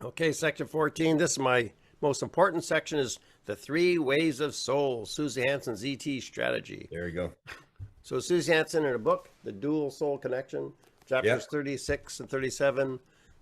Okay, section 14. This is my most important section is the three waves of soul, Susie Hansen's ET strategy. There you go. So Susie Hansen in her book, The Dual Soul Connection, Yeah. chapters 36 and 37,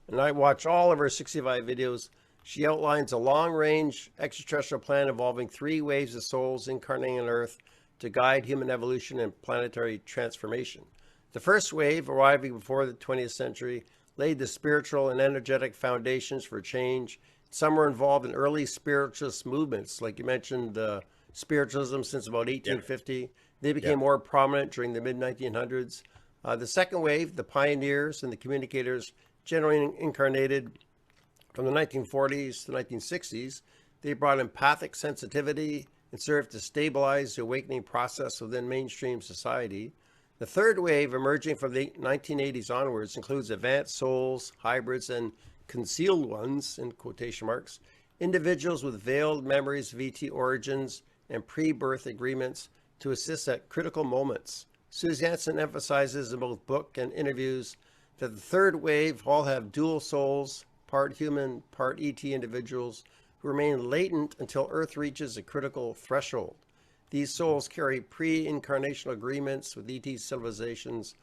and I watch all of her 65 videos. She outlines a long-range extraterrestrial plan involving three waves of souls incarnating on Earth to guide human evolution and planetary transformation. The first wave, arriving before the 20th century, laid the spiritual and energetic foundations for change. Some were involved in early spiritualist movements, like you mentioned, spiritualism since about Yeah. 1850. They Yeah. became more prominent during the mid 1900s. The second wave, the pioneers and the communicators, generally incarnated from the 1940s to 1960s. They brought empathic sensitivity and served to stabilize the awakening process within mainstream society. The third wave, emerging from the 1980s onwards, includes advanced souls, hybrids, and concealed ones, in quotation marks, individuals with veiled memories of ET origins and pre birth agreements to assist at critical moments. Susie Hansen emphasizes in both book and interviews that the third wave all have dual souls, part human, part ET individuals, who remain latent until Earth reaches a critical threshold. These souls carry pre-incarnational agreements with ET civilizations,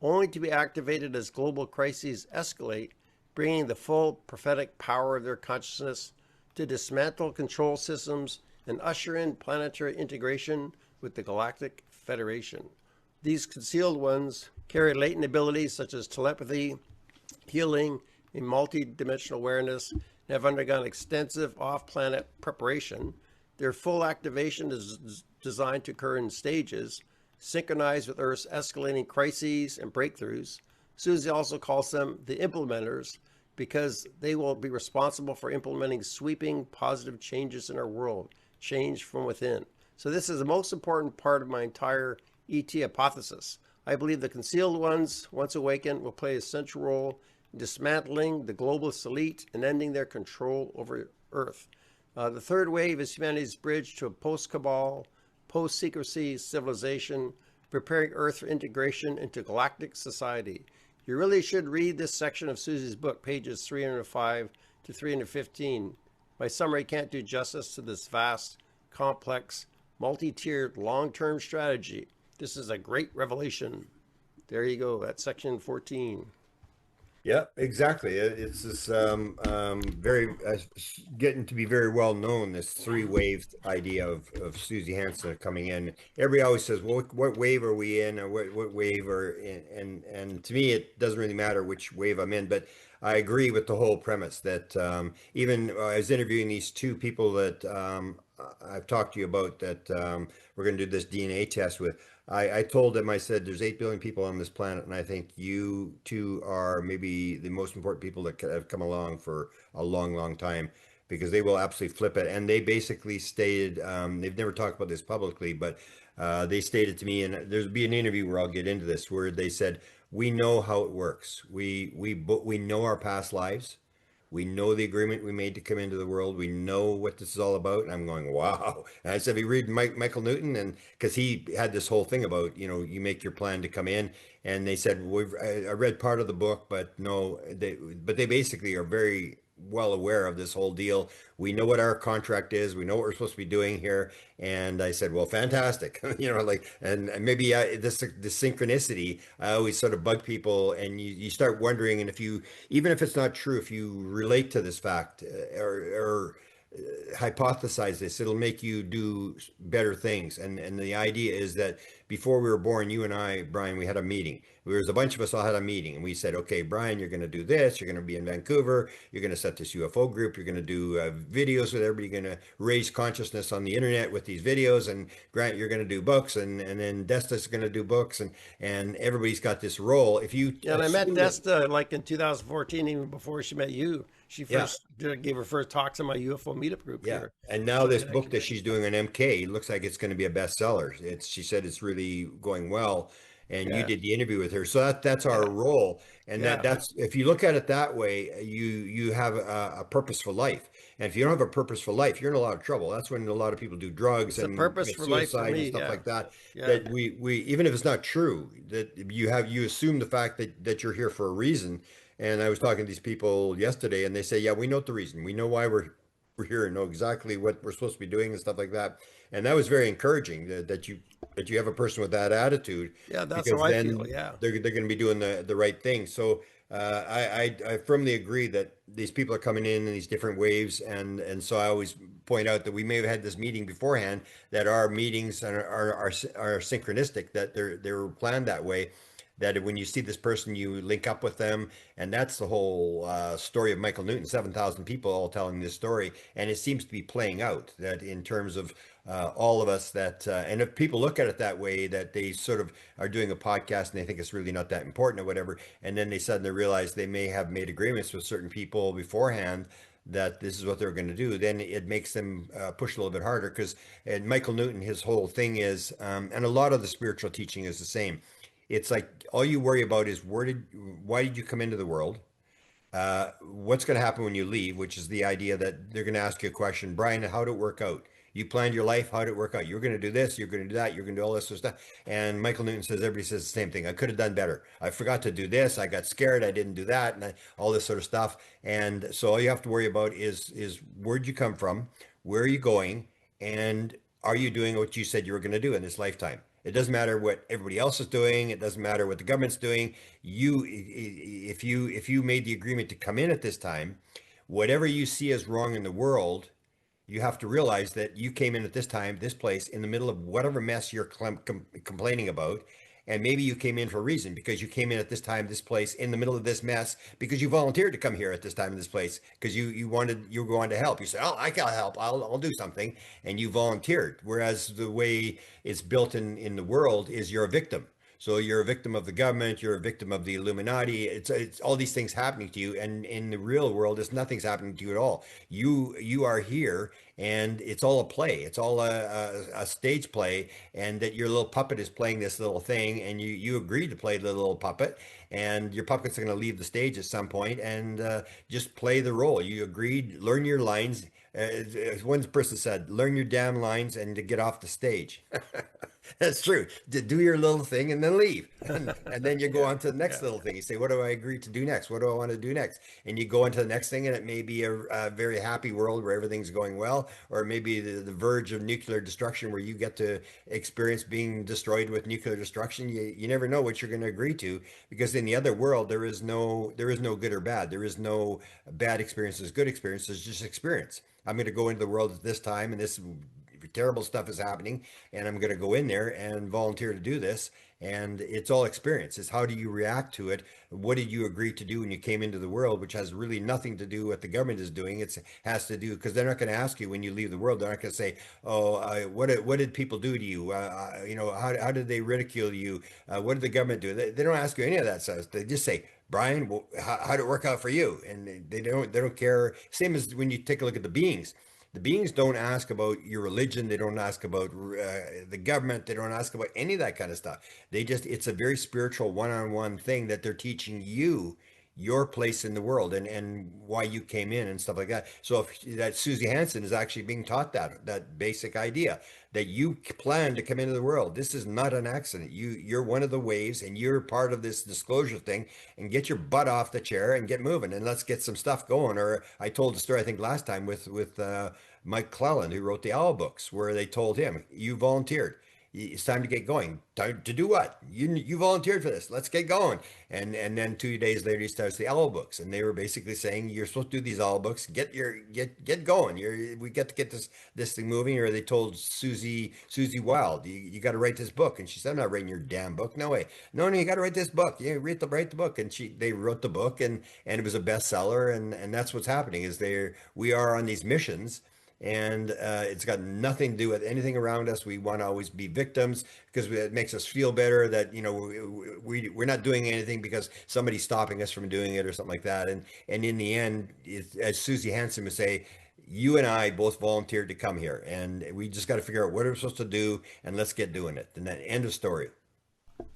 only to be activated as global crises escalate, bringing the full prophetic power of their consciousness to dismantle control systems and usher in planetary integration with the Galactic Federation. These concealed ones carry latent abilities such as telepathy, healing, and multi-dimensional awareness, and have undergone extensive off-planet preparation. Their full activation is designed to occur in stages, synchronized with Earth's escalating crises and breakthroughs. Susie also calls them the implementers because they will be responsible for implementing sweeping positive changes in our world, change from within. So this is the most important part of my entire ET hypothesis. I believe the concealed ones, once awakened, will play a central role in dismantling the globalist elite and ending their control over Earth. The third wave is humanity's bridge to a post-cabal, post-secrecy civilization, preparing Earth for integration into galactic society. You really should read this section of Susie's book, pages 305 to 315. My summary can't do justice to this vast, complex, multi-tiered, long-term strategy. This is a great revelation. There you go. That's section 14. Yeah, exactly. It's this very getting to be very well known. This three wave idea of Susie Hansen coming in. Everybody always says, "Well, what wave are we in, or what wave are in?" And to me, it doesn't really matter which wave I'm in. But I agree with the whole premise that even I was interviewing these two people that I've talked to you about that we're going to do this DNA test with. I told them, I said, there's 8 billion people on this planet, and I think you two are maybe the most important people that have come along for a long, long time because they will absolutely flip it. And they basically stated, they've never talked about this publicly, but they stated to me, and there'll be an interview where I'll get into this, where they said, we know how it works. We know our past lives. We know the agreement we made to come into the world. We know what this is all about. And I'm going, wow. And I said, we read Michael Newton, and because he had this whole thing about, you make your plan to come in. And they said, I read part of the book, but no, they basically are very well aware of this whole deal. We know what our contract is. We know what we're supposed to be doing here. And I said, well, fantastic. And maybe this synchronicity, I always sort of bug people, and you start wondering, and even if it's not true, if you relate to this fact or hypothesize this, it'll make you do better things. And the idea is that before we were born, you and I, Brian, we had a meeting. There was a bunch of us all had a meeting, and we said, okay, Brian, you're going to do this. You're going to be in Vancouver. You're going to set this UFO group. You're going to do videos with everybody. You're going to raise consciousness on the internet with these videos. And Grant, you're going to do books, and then Desta's going to do books, and everybody's got this role. If you Yeah, and I met assume that, Desta like in 2014, even before she met you. She yeah. first gave her first talks in my UFO meetup group Yeah. here. And now So this book connection. that she's doing on MK looks like it's going to be a bestseller. She said it's really going well. And you Yeah, did the interview with her. So that's our yeah, role. And yeah. that's if you look at it that way, you have a purposeful life. And if you don't have a purposeful life, you're in a lot of trouble. That's when a lot of people do drugs It's a and purpose commit for life for suicide and me. stuff Yeah, like that. yeah, That we even if it's not true, that you assume the fact that you're here for a reason, And I was talking to these people yesterday, and they say, "Yeah, we know the reason. We know why we're here, and know exactly what we're supposed to be doing and stuff like that." And that was very encouraging that you have a person with that attitude, Yeah, that's how because I feel. then Yeah. they're going to be doing the right thing. So I firmly agree that these people are coming in these different waves, and so I always point out that we may have had this meeting beforehand, that our meetings are synchronistic, that they're planned that way, that when you see this person, you link up with them. And that's the whole story of Michael Newton, 7,000 people all telling this story. And it seems to be playing out, that in terms of all of us, that, and if people look at it that way, that they sort of are doing a podcast and they think it's really not that important or whatever. And then they suddenly realize they may have made agreements with certain people beforehand that this is what they're going to do, then it makes them push a little bit harder. Because and Michael Newton, his whole thing is, and a lot of the spiritual teaching is the same. It's like all you worry about is why did you come into the world? What's going to happen when you leave, which is the idea that they're going to ask you a question. Brian, how did it work out? You planned your life. How did it work out? You're going to do this. You're going to do that. You're going to do all this sort of stuff. And Michael Newton says, everybody says the same thing. I could have done better. I forgot to do this. I got scared. I didn't do that. And all this sort of stuff. And so all you have to worry about is where'd you come from? Where are you going? And are you doing what you said you were going to do in this lifetime? It doesn't matter what everybody else is doing. It doesn't matter what the government's doing. If you made the agreement to come in at this time, whatever you see as wrong in the world, you have to realize that you came in at this time, this place, in the middle of whatever mess you're complaining about. And maybe you came in for a reason, because you came in at this time, this place, in the middle of this mess, because you volunteered to come here at this time in this place, because you were going to help. You said, "Oh, I gotta help. I'll do something," and you volunteered. Whereas the way it's built in the world is you're a victim. So you're a victim of the government, you're a victim of the Illuminati. It's all these things happening to you, and in the real world, it's nothing's happening to you at all. You are here, and it's all a play. It's all a stage play, and that your little puppet is playing this little thing, and you agreed to play the little puppet, and your puppet's going to leave the stage at some point, and just play the role. You agreed, learn your lines. As one person said, learn your damn lines and to get off the stage. That's true. Do your little thing and then leave. And then you go on to the next little thing. You say, what do I agree to do next? What do I want to do next? And you go into the next thing, and it may be a very happy world where everything's going well, or maybe the verge of nuclear destruction where you get to experience being destroyed with nuclear destruction. You never know what you're going to agree to, because in the other world, there is no good or bad. There is no bad experiences, good experiences, just experience. I'm going to go into the world at this time, and this terrible stuff is happening, and I'm going to go in there and volunteer to do this. And it's all experience. It's how do you react to it? What did you agree to do when you came into the world, which has really nothing to do with what the government is doing. It has to do, because they're not going to ask you when you leave the world. They're not going to say, "Oh, what did people do to you? How did they ridicule you? What did the government do?" They don't ask you any of that stuff. They just say, "Brian, well, how did it work out for you?" And they don't care. Same as when you take a look at the beings. The beings don't ask about your religion. They don't ask about the government. They don't ask about any of that kind of stuff. It's a very spiritual one-on-one thing that they're teaching you your place in the world, and why you came in and stuff like that. So that Susie Hansen is actually being taught that basic idea that you plan to come into the world. This is not an accident. You're one of the waves, and you're part of this disclosure thing, and get your butt off the chair and get moving, and let's get some stuff going. Or I told the story, I think last time, with Mike Clelland, who wrote the Owl books, where they told him, "You volunteered. It's time to get going." Time to do what? You volunteered for this. Let's get going. And then 2 days later, he starts the Owl books, and they were basically saying, "You're supposed to do these Owl books. Get going. We got to get this thing moving." Or they told Susie Wild, "You got to write this book." And she said, "I'm not writing your damn book. No way. No, you got to write this book. Yeah, write the book." And they wrote the book, and it was a bestseller. And that's what's happening, is we are on these missions. And it's got nothing to do with anything around us. We want to always be victims, because it makes us feel better that we're not doing anything because somebody's stopping us from doing it or something like that. And in the end, as Susie Hansen would say, you and I both volunteered to come here, and we just got to figure out what we're supposed to do, and let's get doing it. And then end of story.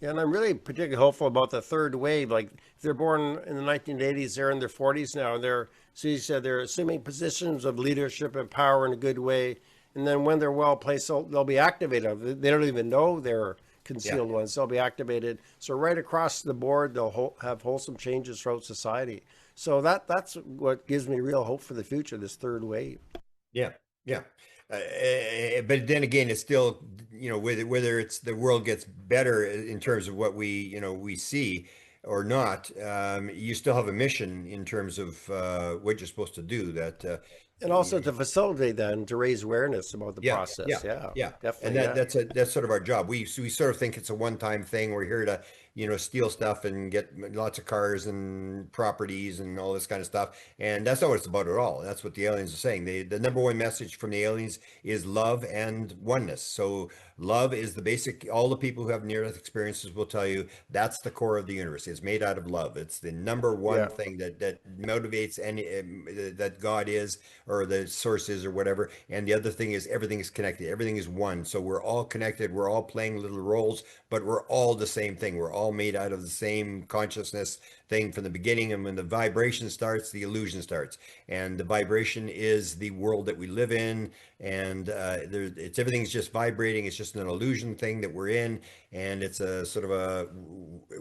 Yeah, and I'm really particularly hopeful about the third wave. Like, if they're born in the 1980s, they're in their 40s now. And so you said, they're assuming positions of leadership and power in a good way. And then when they're well placed, they'll be activated. They don't even know they're Yeah. concealed ones. They'll be activated. So right across the board, they'll have wholesome changes throughout society. So that's what gives me real hope for the future, this third wave. Yeah, yeah. But then again, it's still, whether it's the world gets better in terms of what we see or not, you still have a mission in terms of what you're supposed to do. And also to facilitate that and to raise awareness about the Yeah, yeah, process. Yeah, yeah. And definitely. Yeah. that's sort of our job. We sort of think it's a one-time thing. We're here to, steal stuff and get lots of cars and properties and all this kind of stuff. And that's not what it's about at all. That's what the aliens are saying. The number one message from the aliens is love and oneness. So love is the basic, all the people who have near-death experiences will tell you that's the core of the universe. It's made out of love. It's the number one Yeah. thing that motivates any that God is, or the source is, or whatever. And the other thing is everything is connected. Everything is one. So we're all connected. We're all playing little roles, but we're all the same thing. We're all made out of the same consciousness thing from the beginning. And when the vibration starts, the illusion starts. And the vibration is the world that we live in. And it's everything's just vibrating. It's just an illusion thing that we're in. And it's a sort of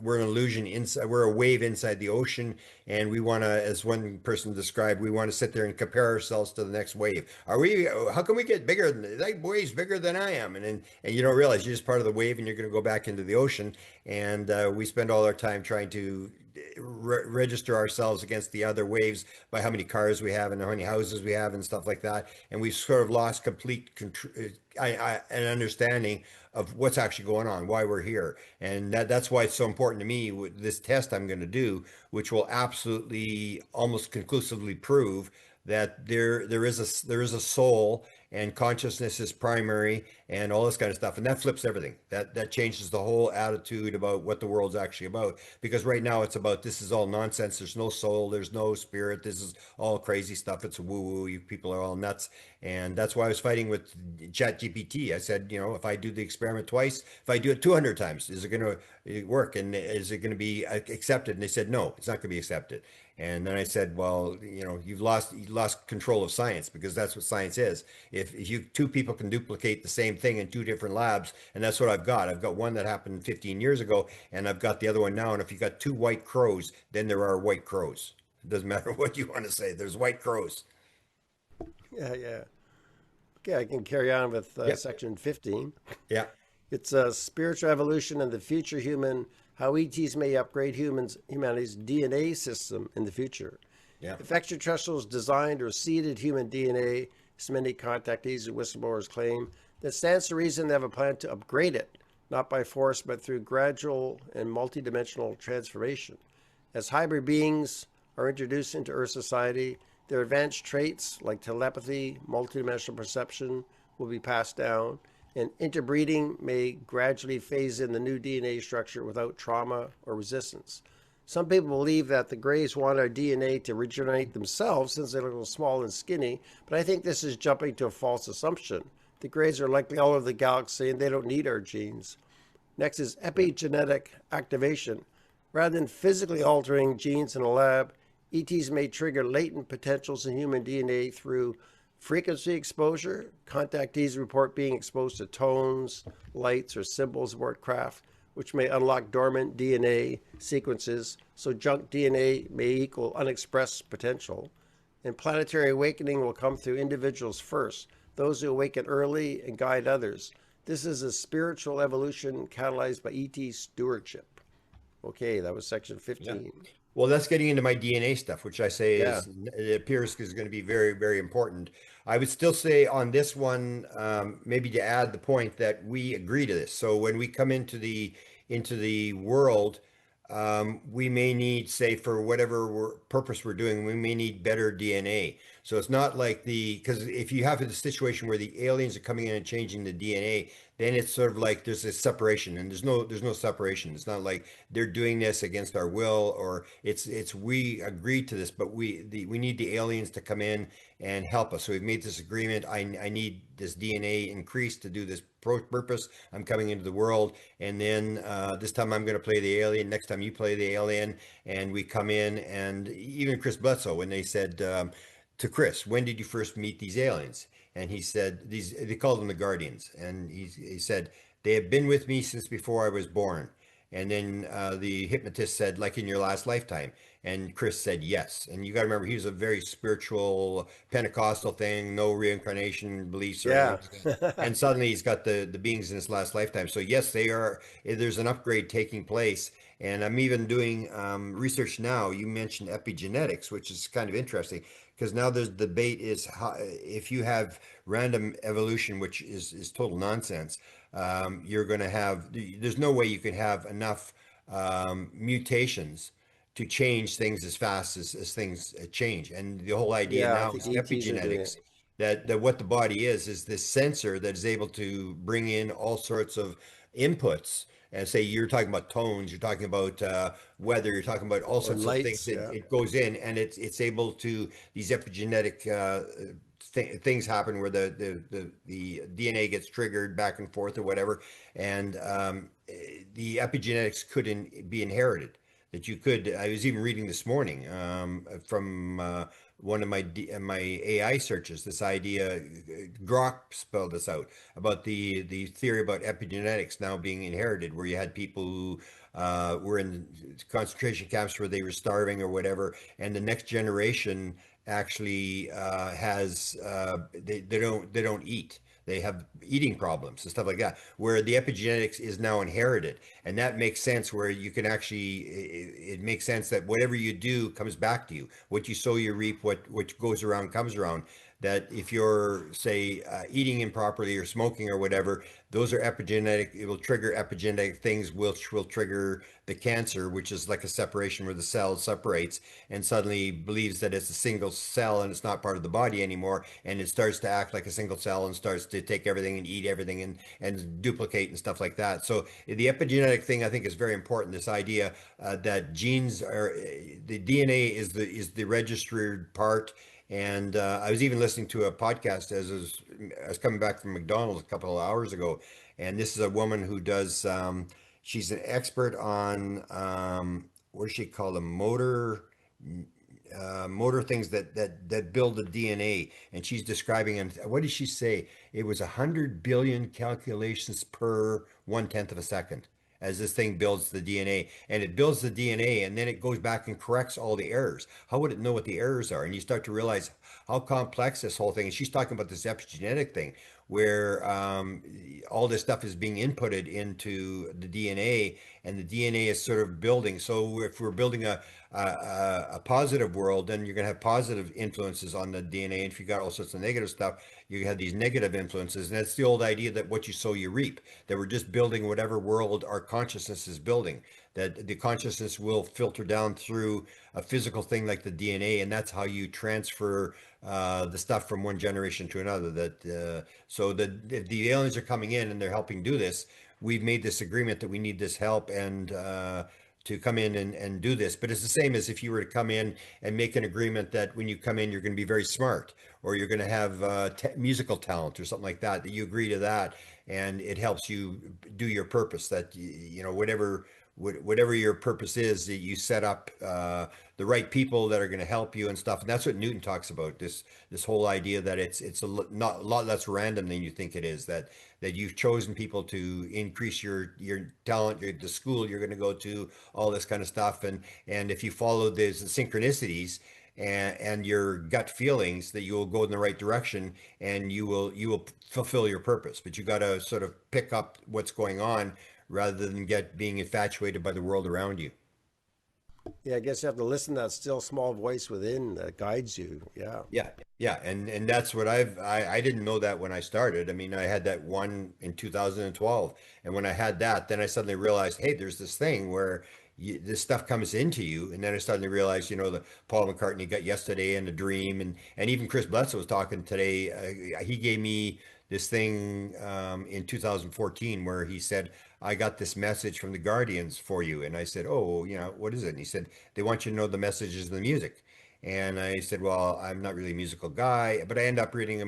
we're an illusion inside, we're a wave inside the ocean. And we want to, as one person described, we want to sit there and compare ourselves to the next wave. How can we get bigger than that? Wave's bigger than I am. And you don't realize you're just part of the wave and you're going to go back into the ocean. And we spend all our time trying to register ourselves against the other waves by how many cars we have and how many houses we have and stuff like that. And we've sort of lost complete control, an understanding of what's actually going on, why we're here. And that's why it's so important to me with this test I'm going to do, which will absolutely almost conclusively prove that there is a soul, and consciousness is primary, and all this kind of stuff. And that flips everything. That changes the whole attitude about what the world's actually about. Because right now it's about, this is all nonsense. There's no soul. There's no spirit. This is all crazy stuff. It's woo woo. You people are all nuts. And that's why I was fighting with ChatGPT. I said, if I do the experiment twice, if I do it 200 times, is it going to work? And is it going to be accepted? And they said, no, it's not going to be accepted. And then I said, well, you've lost control of science, because that's what science is. If you two people can duplicate the same thing in two different labs, and that's what I've got. I've got one that happened 15 years ago, and I've got the other one now. And if you got two white crows, then there are white crows. It doesn't matter what you want to say. There's white crows. Yeah. Yeah. Okay, I can carry on with Yeah, section 15. yeah, It's a spiritual evolution and the future human, how ETs may upgrade humanity's DNA system in the future. yeah. If extraterrestrials designed or seeded human DNA, as many contactees and whistleblowers claim, then stands to reason they have a plan to upgrade it, not by force, but through gradual and multidimensional transformation. As hybrid beings are introduced into Earth society, their advanced traits like telepathy, multidimensional perception will be passed down, and interbreeding may gradually phase in the new DNA structure without trauma or resistance. Some people believe that the Greys want our DNA to regenerate themselves since they're a little small and skinny, but I think this is jumping to a false assumption. The Greys are likely all over the galaxy and they don't need our genes. Next is epigenetic activation. Rather than physically altering genes in a lab, ETs may trigger latent potentials in human DNA through frequency exposure. Contactees report being exposed to tones, lights, or symbols aboard craft, which may unlock dormant DNA sequences, so junk DNA may equal unexpressed potential. And planetary awakening will come through individuals first, those who awaken early and guide others. This is a spiritual evolution catalyzed by ET stewardship. Okay, that was section Yeah. 15. Well, that's getting into my DNA stuff, which I say Yeah. it appears is going to be very, very important. I would still say on this one, maybe to add the point that we agree to this. So when we come into the world, we may need, say, for whatever purpose we're doing, we may need better DNA. So it's not like because if you have a situation where the aliens are coming in and changing the DNA, then it's sort of like there's a separation, and there's no separation. It's not like they're doing this against our will, or it's we agreed to this, but we need the aliens to come in and help us. So we've made this agreement. I need this DNA increase to do this purpose. I'm coming into the world, and then this time I'm going to play the alien. Next time you play the alien, and we come in. And even Chris Bledsoe, when they said to Chris, when did you first meet these aliens? And he said they called them the Guardians, and he said They have been with me since before I was born. And then the hypnotist said, like in your last lifetime. And Chris said yes. And you got to remember, he was a very spiritual Pentecostal thing, no reincarnation beliefs or anything Yeah. like that. And suddenly he's got the beings in his last lifetime. So yes, they are. There's an upgrade taking place. And I'm even doing research now. You mentioned epigenetics, which is kind of interesting because now there's debate is how, if you have random evolution, which is total nonsense, you're going to have, there's no way you can have enough mutations to change things as fast as things change. And the whole idea Yeah, I now think is ETs are doing epigenetics, it. that what the body is this sensor that is able to bring in all sorts of inputs. And say you're talking about tones, you're talking about weather, you're talking about all Or sorts of things. lights, It, yeah. it goes in and it's able to, these epigenetic things happen where the DNA gets triggered back and forth or whatever, and the epigenetics couldn't be inherited. That you could. I was even reading this morning from one of my AI searches. This idea, Grok spelled this out about the theory about epigenetics now being inherited, where you had people who were in concentration camps where they were starving or whatever, and the next generation actually has they don't eat. They have eating problems and stuff like that, where the epigenetics is now inherited, and that makes sense. Where you can actually, it makes sense that whatever you do comes back to you. What you sow, you reap. What goes around comes around. That if you're, say, eating improperly or smoking or whatever, those are epigenetic. It will trigger epigenetic things, which will trigger the cancer, which is like a separation where the cell separates and suddenly believes that it's a single cell and it's not part of the body anymore, and it starts to act like a single cell and starts to take everything and eat everything and duplicate and stuff like that. So the epigenetic thing, I think, is very important. This idea that genes are, the DNA is the registered part. And I was even listening to a podcast I was coming back from McDonald's a couple of hours ago, and this is a woman who does. She's an expert on what does she call them, motor things that build the DNA. And she's describing, and what did she say? It was 100 billion calculations per 1/10 of a second as this thing builds the DNA, and it builds the DNA, and then it goes back and corrects all the errors. How would it know what the errors are? And you start to realize how complex this whole thing is. She's talking about this epigenetic thing where all this stuff is being inputted into the DNA, and the DNA is sort of building. So if we're building a positive world, then you're going to have positive influences on the DNA. And if you got all sorts of negative stuff, you have these negative influences. And that's the old idea that what you sow, you reap, that we're just building whatever world our consciousness is building, that the consciousness will filter down through a physical thing like the DNA. And that's how you transfer the stuff from one generation to another. So that if the aliens are coming in and they're helping do this, we've made this agreement that we need this help and to come in and do this. But it's the same as if you were to come in and make an agreement that when you come in, you're going to be very smart, or you're going to have musical talent or something like that, that you agree to that. And it helps you do your purpose, that, whatever your purpose is, that you set up the right people that are going to help you and stuff. And that's what Newton talks about, this whole idea that it's not a lot less random than you think it is, that you've chosen people to increase your talent, the school you're going to go to, all this kind of stuff. And if you follow these synchronicities and your gut feelings, that you will go in the right direction, and you will fulfill your purpose. But you got to sort of pick up what's going on rather than being infatuated by the world around you. Yeah, I guess you have to listen to that still small voice within that guides you. Yeah. Yeah, yeah, and that's what I didn't know that when I started. I mean, I had that one in 2012, and when I had that, then I suddenly realized, hey, there's this thing where this stuff comes into you, and then I suddenly realized, the Paul McCartney got Yesterday and A Dream, and even Chris Bledsoe was talking today. He gave me this thing in 2014 where he said, I got this message from the Guardians for you, and I said, oh, what is it? And he said, they want you to know the messages of the music. And I said, well, I'm not really a musical guy, but I end up writing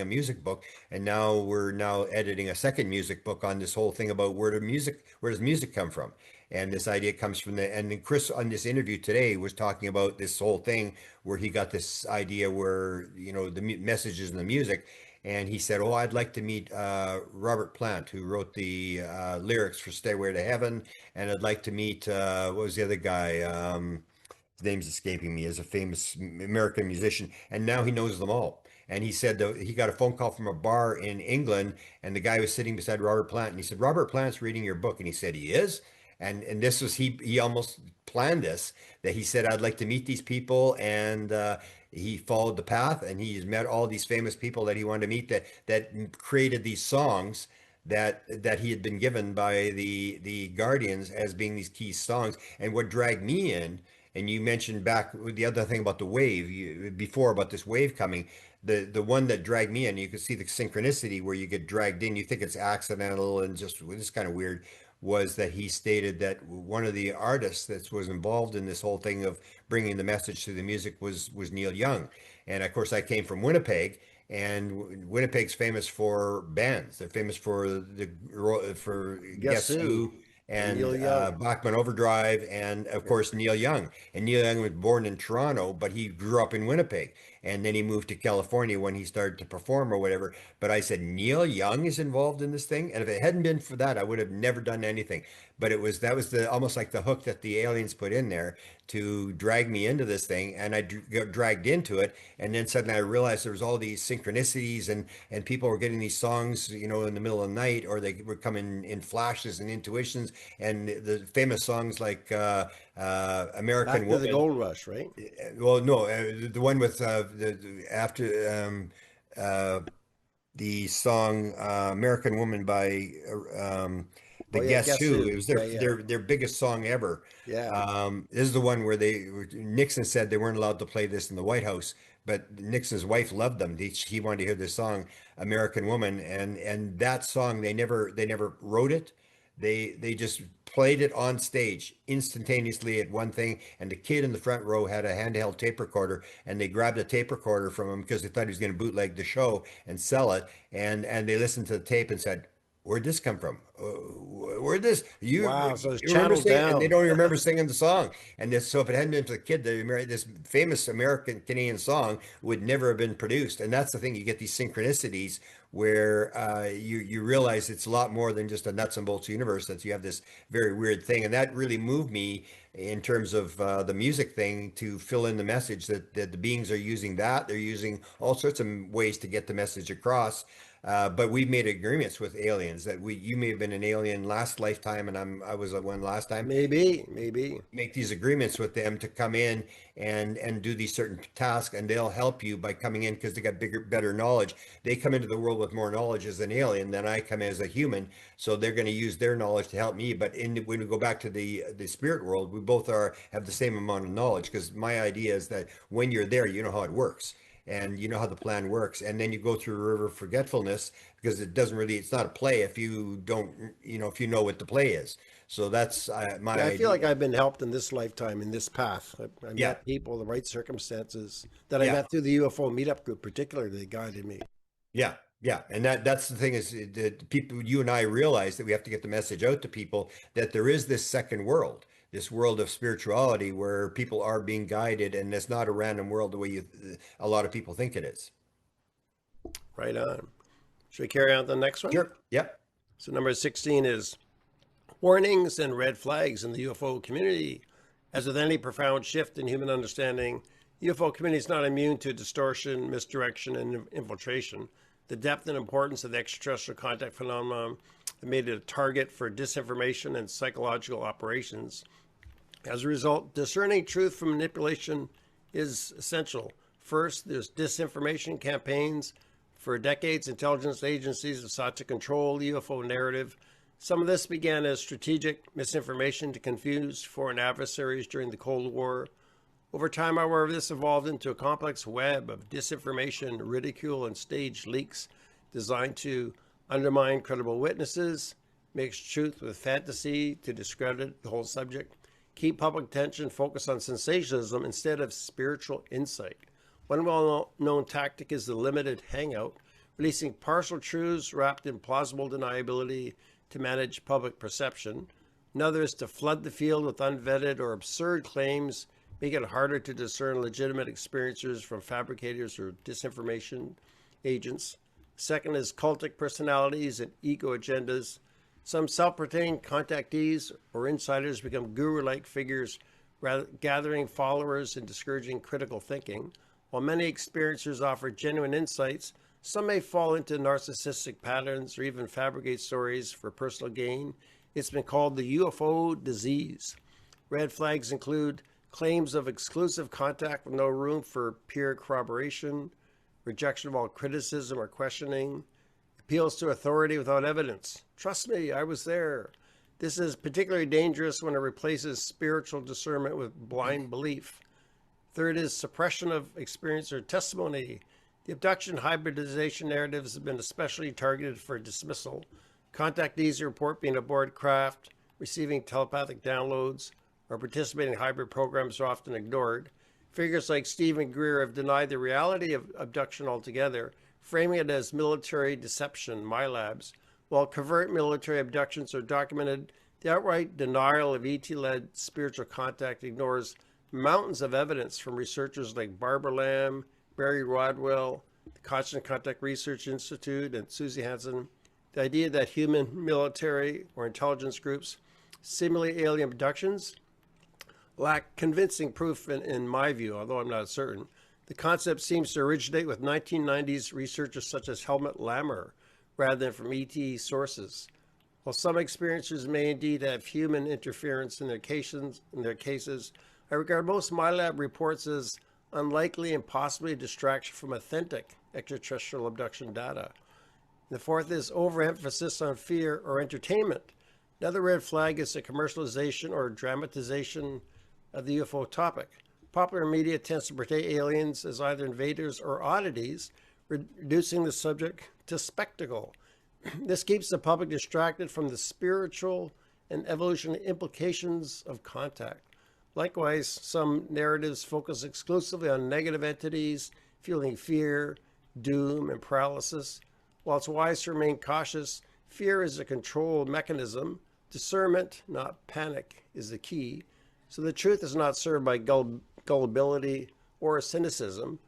a music book. And now we're editing a second music book on this whole thing about where does music come from? And this idea comes from and then Chris on this interview today was talking about this whole thing where he got this idea where, the messages in the music. and he said, "Oh, I'd like to meet Robert Plant, who wrote the lyrics for Stairway to Heaven, and I'd like to meet what was the other guy? His name's escaping me. Is a famous American musician, and now he knows them all." And he said that he got a phone call from a bar in England, and the guy was sitting beside Robert Plant, and he said, "Robert Plant's reading your book," and he said, "He is." And this was he almost planned this, that he said, "I'd like to meet these people," and he followed the path, and he's met all these famous people that he wanted to meet, that created these songs that he had been given by the Guardians as being these key songs. And what dragged me in, and you mentioned back the other thing about the wave before, about this wave coming, the one that dragged me in, you can see the synchronicity where you get dragged in, you think it's accidental and just it's kind of weird, was that he stated that one of the artists that was involved in this whole thing of bringing the message through the music was Neil Young. And of course, I came from Winnipeg, and Winnipeg's famous for bands. They're famous for Guess Guess Who and and Neil Young. Bachman Overdrive, and of course Neil Young. And Neil Young was born in Toronto, but he grew up in Winnipeg, and then he moved to California when he started to perform or whatever. But I said, Neil Young is involved in this thing, and if it hadn't been for that, I would have never done anything. But that was the almost like the hook that the aliens put in there to drag me into this thing, and I got dragged into it. And then suddenly I realized there was all these synchronicities, and people were getting these songs, you know, in the middle of the night, or they were coming in flashes and intuitions, and the famous songs like Back American to the Woman. gold rush, right? Well, no, the one with after uh, the song American Woman by Oh the yeah, Guess Guess Who. Who? It was Yeah, yeah, their biggest song ever. yeah. This is the one where Nixon said they weren't allowed to play this in the White House, but Nixon's wife loved them. He wanted to hear this song, American Woman, and that song they never wrote it. They just played it on stage instantaneously at one thing, and the kid in the front row had a handheld tape recorder, and they grabbed a tape recorder from him because they thought he was going to bootleg the show and sell it, and they listened to the tape and said, "Where'd this come from? Where'd this Wow. So it's you remember channeled singing?" And they down. don't even remember singing the song. And so if it hadn't been for the kid, this famous American Canadian song would never have been produced. And that's the thing, you get these synchronicities where you realize it's a lot more than just a nuts and bolts universe, that you have this very weird thing. And that really moved me in terms of the music thing, to fill in the message that the beings are using, that they're using all sorts of ways to get the message across. But we've made agreements with aliens that you may have been an alien last lifetime, and I was one last time. Maybe, maybe. Make these agreements with them to come in and do these certain tasks, and they'll help you by coming in because they got better knowledge. They come into the world with more knowledge as an alien than I come as a human, so they're going to use their knowledge to help me. But when we go back to the spirit world, we both have the same amount of knowledge, because my idea is that when you're there, you know how it works, and you know how the plan works, and then you go through a river of forgetfulness, because it's not a play if you don't, if you know what the play is. So that's my Yeah, I feel idea. like I've been helped in this lifetime, in this path. I Yeah, met people, the right circumstances that I yeah, met through the UFO meetup group, particularly, that guided me. yeah, yeah. And that's the thing, is that people, you and I, realize that we have to get the message out to people that there is this second world, this world of spirituality where people are being guided, and it's not a random world the way a lot of people think it is. Right on. Should we carry on to the next one? Sure. Yep. So number 16 is warnings and red flags in the UFO community. As with any profound shift in human understanding, the UFO community is not immune to distortion, misdirection, and infiltration. The depth and importance of the extraterrestrial contact phenomenon have made it a target for disinformation and psychological operations. As a result, discerning truth from manipulation is essential. First, there's disinformation campaigns. For decades, intelligence agencies have sought to control the UFO narrative. Some of this began as strategic misinformation to confuse foreign adversaries during the Cold War. Over time, however, this evolved into a complex web of disinformation, ridicule, and staged leaks designed to undermine credible witnesses, mix truth with fantasy to discredit the whole subject, keep public attention focused on sensationalism instead of spiritual insight. One well-known tactic is the limited hangout, releasing partial truths wrapped in plausible deniability to manage public perception. Another is to flood the field with unvetted or absurd claims, make it harder to discern legitimate experiencers from fabricators or disinformation agents. Second is cultic personalities and ego agendas. Some self-proclaimed contactees or insiders become guru-like figures, gathering followers and discouraging critical thinking. While many experiencers offer genuine insights, some may fall into narcissistic patterns or even fabricate stories for personal gain. It's been called the UFO disease. Red flags include claims of exclusive contact with no room for peer corroboration, rejection of all criticism or questioning, appeals to authority without evidence. Trust me, I was there. This is particularly dangerous when it replaces spiritual discernment with blind belief. Third is suppression of experiencer testimony. The abduction hybridization narratives have been especially targeted for dismissal. Contactees report being aboard craft, receiving telepathic downloads, or participating in hybrid programs are often ignored. Figures like Stephen Greer have denied the reality of abduction altogether, framing it as military deception, MILABs. While covert military abductions are documented, the outright denial of ET-led spiritual contact ignores mountains of evidence from researchers like Barbara Lamb, Barry Rodwell, the Constant Contact Research Institute, and Susie Hansen. The idea that human military or intelligence groups simulate alien abductions lack convincing proof in my view, although I'm not certain. The concept seems to originate with 1990s researchers such as Helmut Lammer, rather than from ET sources. While some experiencers may indeed have human interference in their cases, I regard most MyLab reports as unlikely and possibly a distraction from authentic extraterrestrial abduction data. The fourth is overemphasis on fear or entertainment. Another red flag is the commercialization or dramatization of the UFO topic. Popular media tends to portray aliens as either invaders or oddities, reducing the subject to spectacle. This keeps the public distracted from the spiritual and evolutionary implications of contact. Likewise, some narratives focus exclusively on negative entities, fueling fear, doom, and paralysis. While it's wise to remain cautious, fear is a control mechanism. Discernment, not panic, is the key. So the truth is not served by gullibility or cynicism.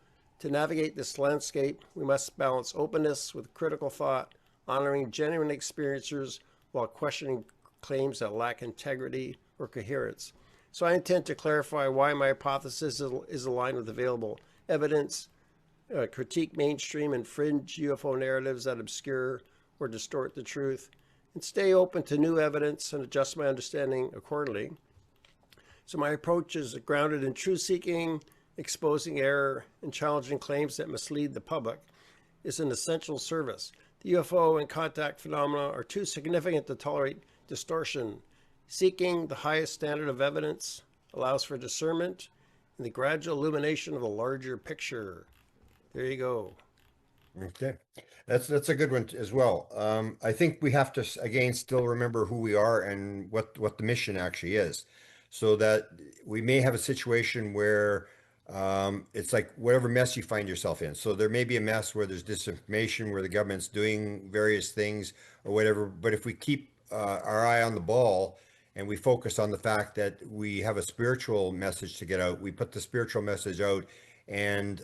To navigate this landscape, we must balance openness with critical thought, honoring genuine experiencers while questioning claims that lack integrity or coherence. So I intend to clarify why my hypothesis is aligned with available evidence, critique mainstream and fringe UFO narratives that obscure or distort the truth, and stay open to new evidence and adjust my understanding accordingly. So my approach is grounded in truth-seeking, exposing error, and challenging claims that mislead the public. It's an essential service. The UFO and contact phenomena are too significant to tolerate distortion. Seeking the highest standard of evidence allows for discernment and the gradual illumination of a larger picture. There you go. Okay, that's a good one as well. I think we have to again still remember who we are and what the mission actually is, so that we may have a situation where it's like whatever mess you find yourself in. So there may be a mess where there's disinformation, where the government's doing various things or whatever. But if we keep our eye on the ball and we focus on the fact that we have a spiritual message to get out, we put the spiritual message out and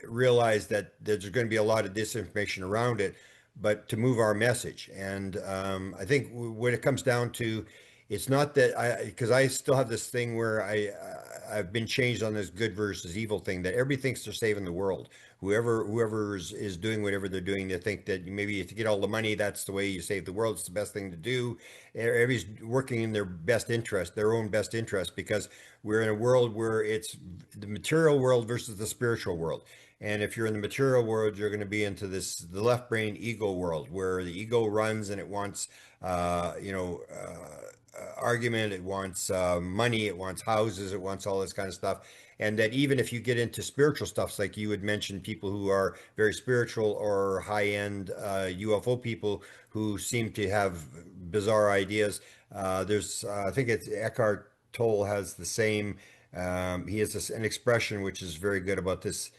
realize that there's going to be a lot of disinformation around it, but to move our message. And I think when it comes down to, it's not that because I still have this thing where I've been changed on this good versus evil thing, that everybody thinks they're saving the world. Whoever is doing whatever they're doing, they think that maybe if you get all the money, that's the way you save the world. It's the best thing to do. Everybody's working in their best interest, their own best interest, because we're in a world where it's the material world versus the spiritual world. And if you're in the material world, you're going to be into the left brain ego world, where the ego runs and it wants, argument, it wants money, it wants houses, it wants all this kind of stuff. And that even if you get into spiritual stuff, like you had mentioned, people who are very spiritual or high-end UFO people who seem to have bizarre ideas. There's, I think it's Eckhart Tolle has the same, he has an expression which is very good about this.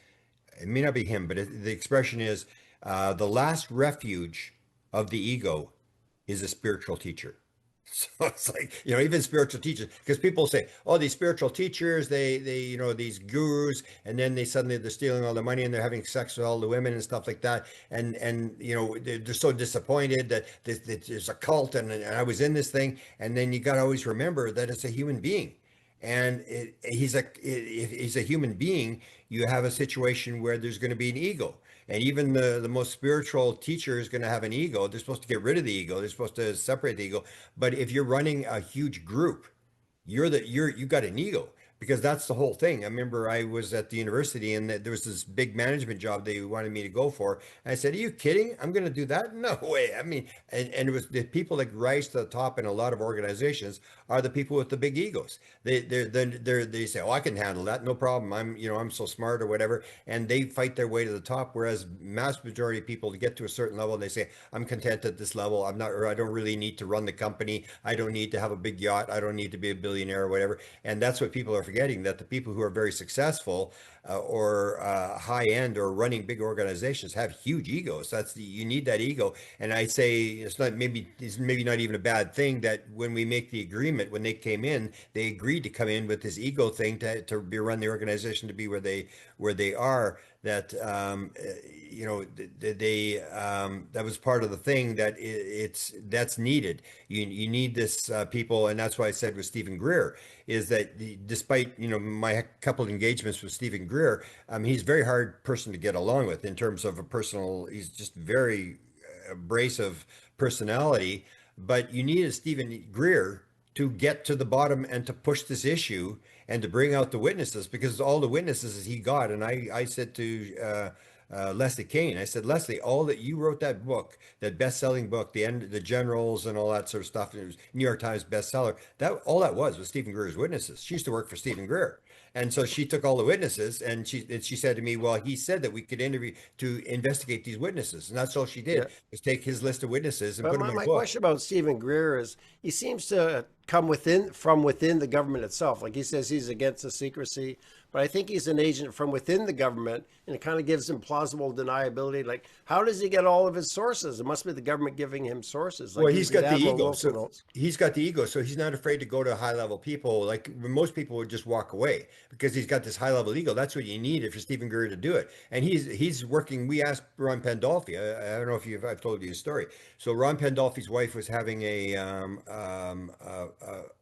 It may not be him, but the expression is the last refuge of the ego is a spiritual teacher. So it's like, even spiritual teachers, because people say, oh, these spiritual teachers, these gurus, and then they're stealing all the money and they're having sex with all the women and stuff like that. And they're so disappointed that there's a cult and I was in this thing. And then you got to always remember that it's a human being. And if he's a human being, you have a situation where there's going to be an ego. And even the most spiritual teacher is going to have an ego. They're supposed to get rid of the ego. They're supposed to separate the ego. But if you're running a huge group, you got an ego, because that's the whole thing. I remember I was at the university and there was this big management job they wanted me to go for. And I said, "Are you kidding? I'm going to do that? No way." I mean, and it was the people that rise to the top in a lot of organizations are the people with the big egos. They say, "Oh, I can handle that, no problem. I'm so smart," or whatever, and they fight their way to the top. Whereas mass majority of people to get to a certain level, they say, "I'm content at this level. I'm not, or I don't really need to run the company. I don't need to have a big yacht. I don't need to be a billionaire or whatever." And that's what people are forgetting, that the people who are very successful or high end or running big organizations have huge egos. You need that ego. And I say it's maybe not even a bad thing that when we make the agreement, when they came in, they agreed to come in with this ego thing to be run the organization to be where they are. That that was part of the thing, that that's needed. You need this people, and that's why I said with Stephen Greer is that despite my couple of engagements with Stephen Greer, he's a very hard person to get along with in terms of a personal. He's just very abrasive personality, but you need a Stephen Greer to get to the bottom and to push this issue and to bring out the witnesses, because all the witnesses he got. And I said to Leslie Kane, I said, "Leslie, all that you wrote, that book, that best-selling book, the generals and all that sort of stuff, and it was New York Times bestseller, that all that was Stephen Greer's witnesses." She used to work for Stephen Greer. And so she took all the witnesses, and she said to me, "Well, he said that we could interview to investigate these witnesses." And that's all she Yeah. did, was take his list of witnesses and But put them my, in a my book. question about Stephen Greer is he seems to come from within the government itself. Like he says he's against the secrecy, but I think he's an agent from within the government, and it kind of gives him plausible deniability. Like, how does he get all of his sources? It must be the government giving him sources. Like Well, he's he's the got the Admiral ego. Wilson So notes. he's got the ego. So he's not afraid to go to high level people. Like most people would just walk away because he's got this high level ego. That's what you need if you're Stephen Greer to do it. And he's working. We asked Ron Pandolfi. I don't know if I've told you a story. So Ron Pandolfi's wife was having an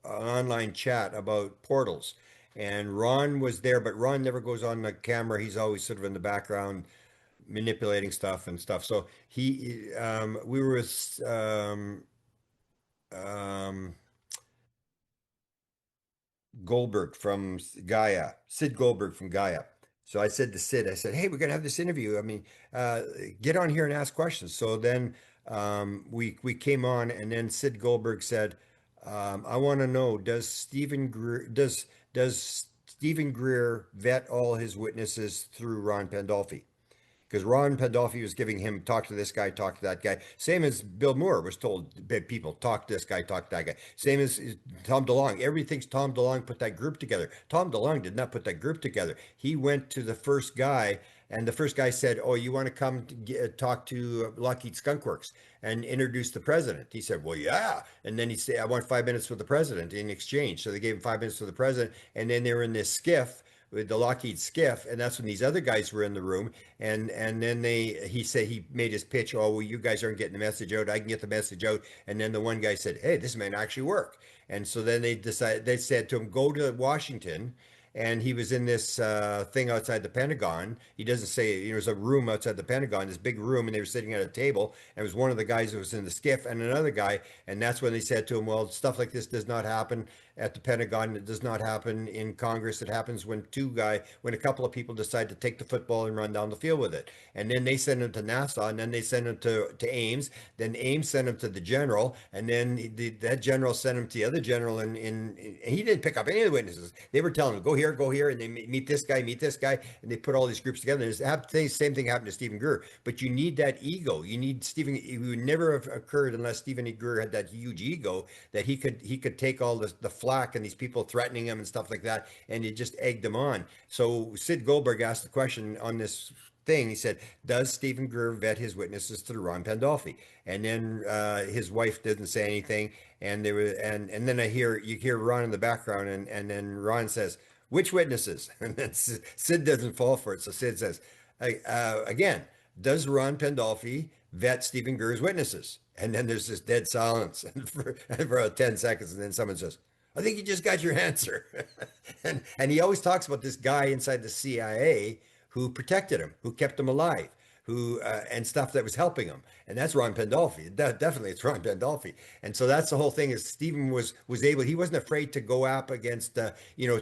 online chat about portals. And Ron was there, but Ron never goes on the camera. He's always sort of in the background manipulating stuff and stuff. So we were with um, Goldberg from Gaia, Sid Goldberg from Gaia. So I said to Sid, I said, "Hey, we're gonna have this interview. I mean, uh, get on here and ask questions." So then we came on, and then Sid Goldberg said, "I want to know, does Stephen Greer vet all his witnesses through Ron Pandolfi?" Because Ron Pandolfi was giving him, "Talk to this guy, talk to that guy." Same as Bill Moore was told people, "Talk to this guy, talk to that guy." Same as Tom DeLonge. Everything's Tom DeLonge put that group together. Tom DeLonge did not put that group together. He went to the first guy, and the first guy said, "Oh, you want to come to talk to Lockheed Skunk Works and introduce the president?" He said, "Well, yeah." And then he said, "I want 5 minutes with the president in exchange." So they gave him 5 minutes with the president, and then they were in this skiff with the Lockheed skiff, and that's when these other guys were in the room, and then he said he made his pitch. "Oh, well, you guys aren't getting the message out. I can get the message out." And then the one guy said, "Hey, this may actually work." And so then they said to him, "Go to Washington." And he was in this thing outside the Pentagon. He doesn't say, there's a room outside the Pentagon, this big room, and they were sitting at a table. And it was one of the guys that was in the skiff and another guy. And that's when they said to him, "Well, stuff like this does not happen at the Pentagon. It does not happen in Congress. It happens when a couple of people decide to take the football and run down the field with it." And then they send him to NASA, and then they send him to Ames. Then Ames sent him to the general, and then that general sent him to the other general. And he didn't pick up any of the witnesses. They were telling him, go here, and they meet this guy, and they put all these groups together. And the same thing happened to Stephen Greer. But you need that ego. You need Stephen. It would never have occurred unless Stephen Greer had that huge ego that he could take all the flack and these people threatening him and stuff like that, and it just egged him on. So Sid Goldberg asked the question on this thing. He said, "Does Stephen Greer vet his witnesses to Ron Pandolfi?" And then his wife didn't say anything, and there was, and then you hear Ron in the background, and then Ron says, "Which witnesses?" And then Sid doesn't fall for it, so Sid says, "Again, does Ron Pandolfi vet Stephen Greer's witnesses?" And then there's this dead silence for 10 seconds, and then someone says, "I think you just got your answer." And he always talks about this guy inside the CIA who protected him, who kept him alive, who and stuff that was helping him. And that's Ron Pandolfi. Definitely, it's Ron Pandolfi. And so that's the whole thing. Is Stephen was able. He wasn't afraid to go up against, to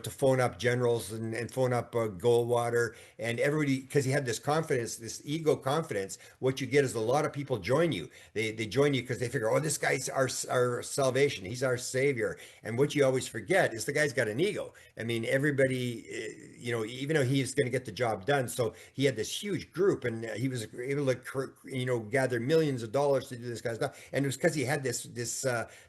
phone up generals and phone up Goldwater and everybody, because he had this confidence, this ego confidence. What you get is a lot of people join you. They join you because they figure, oh, this guy's our salvation. He's our savior. And what you always forget is the guy's got an ego. I mean, everybody, even though he's going to get the job done, so he had this huge group, and he was able to, gather millions of dollars to do this kind of stuff. And it was because he had this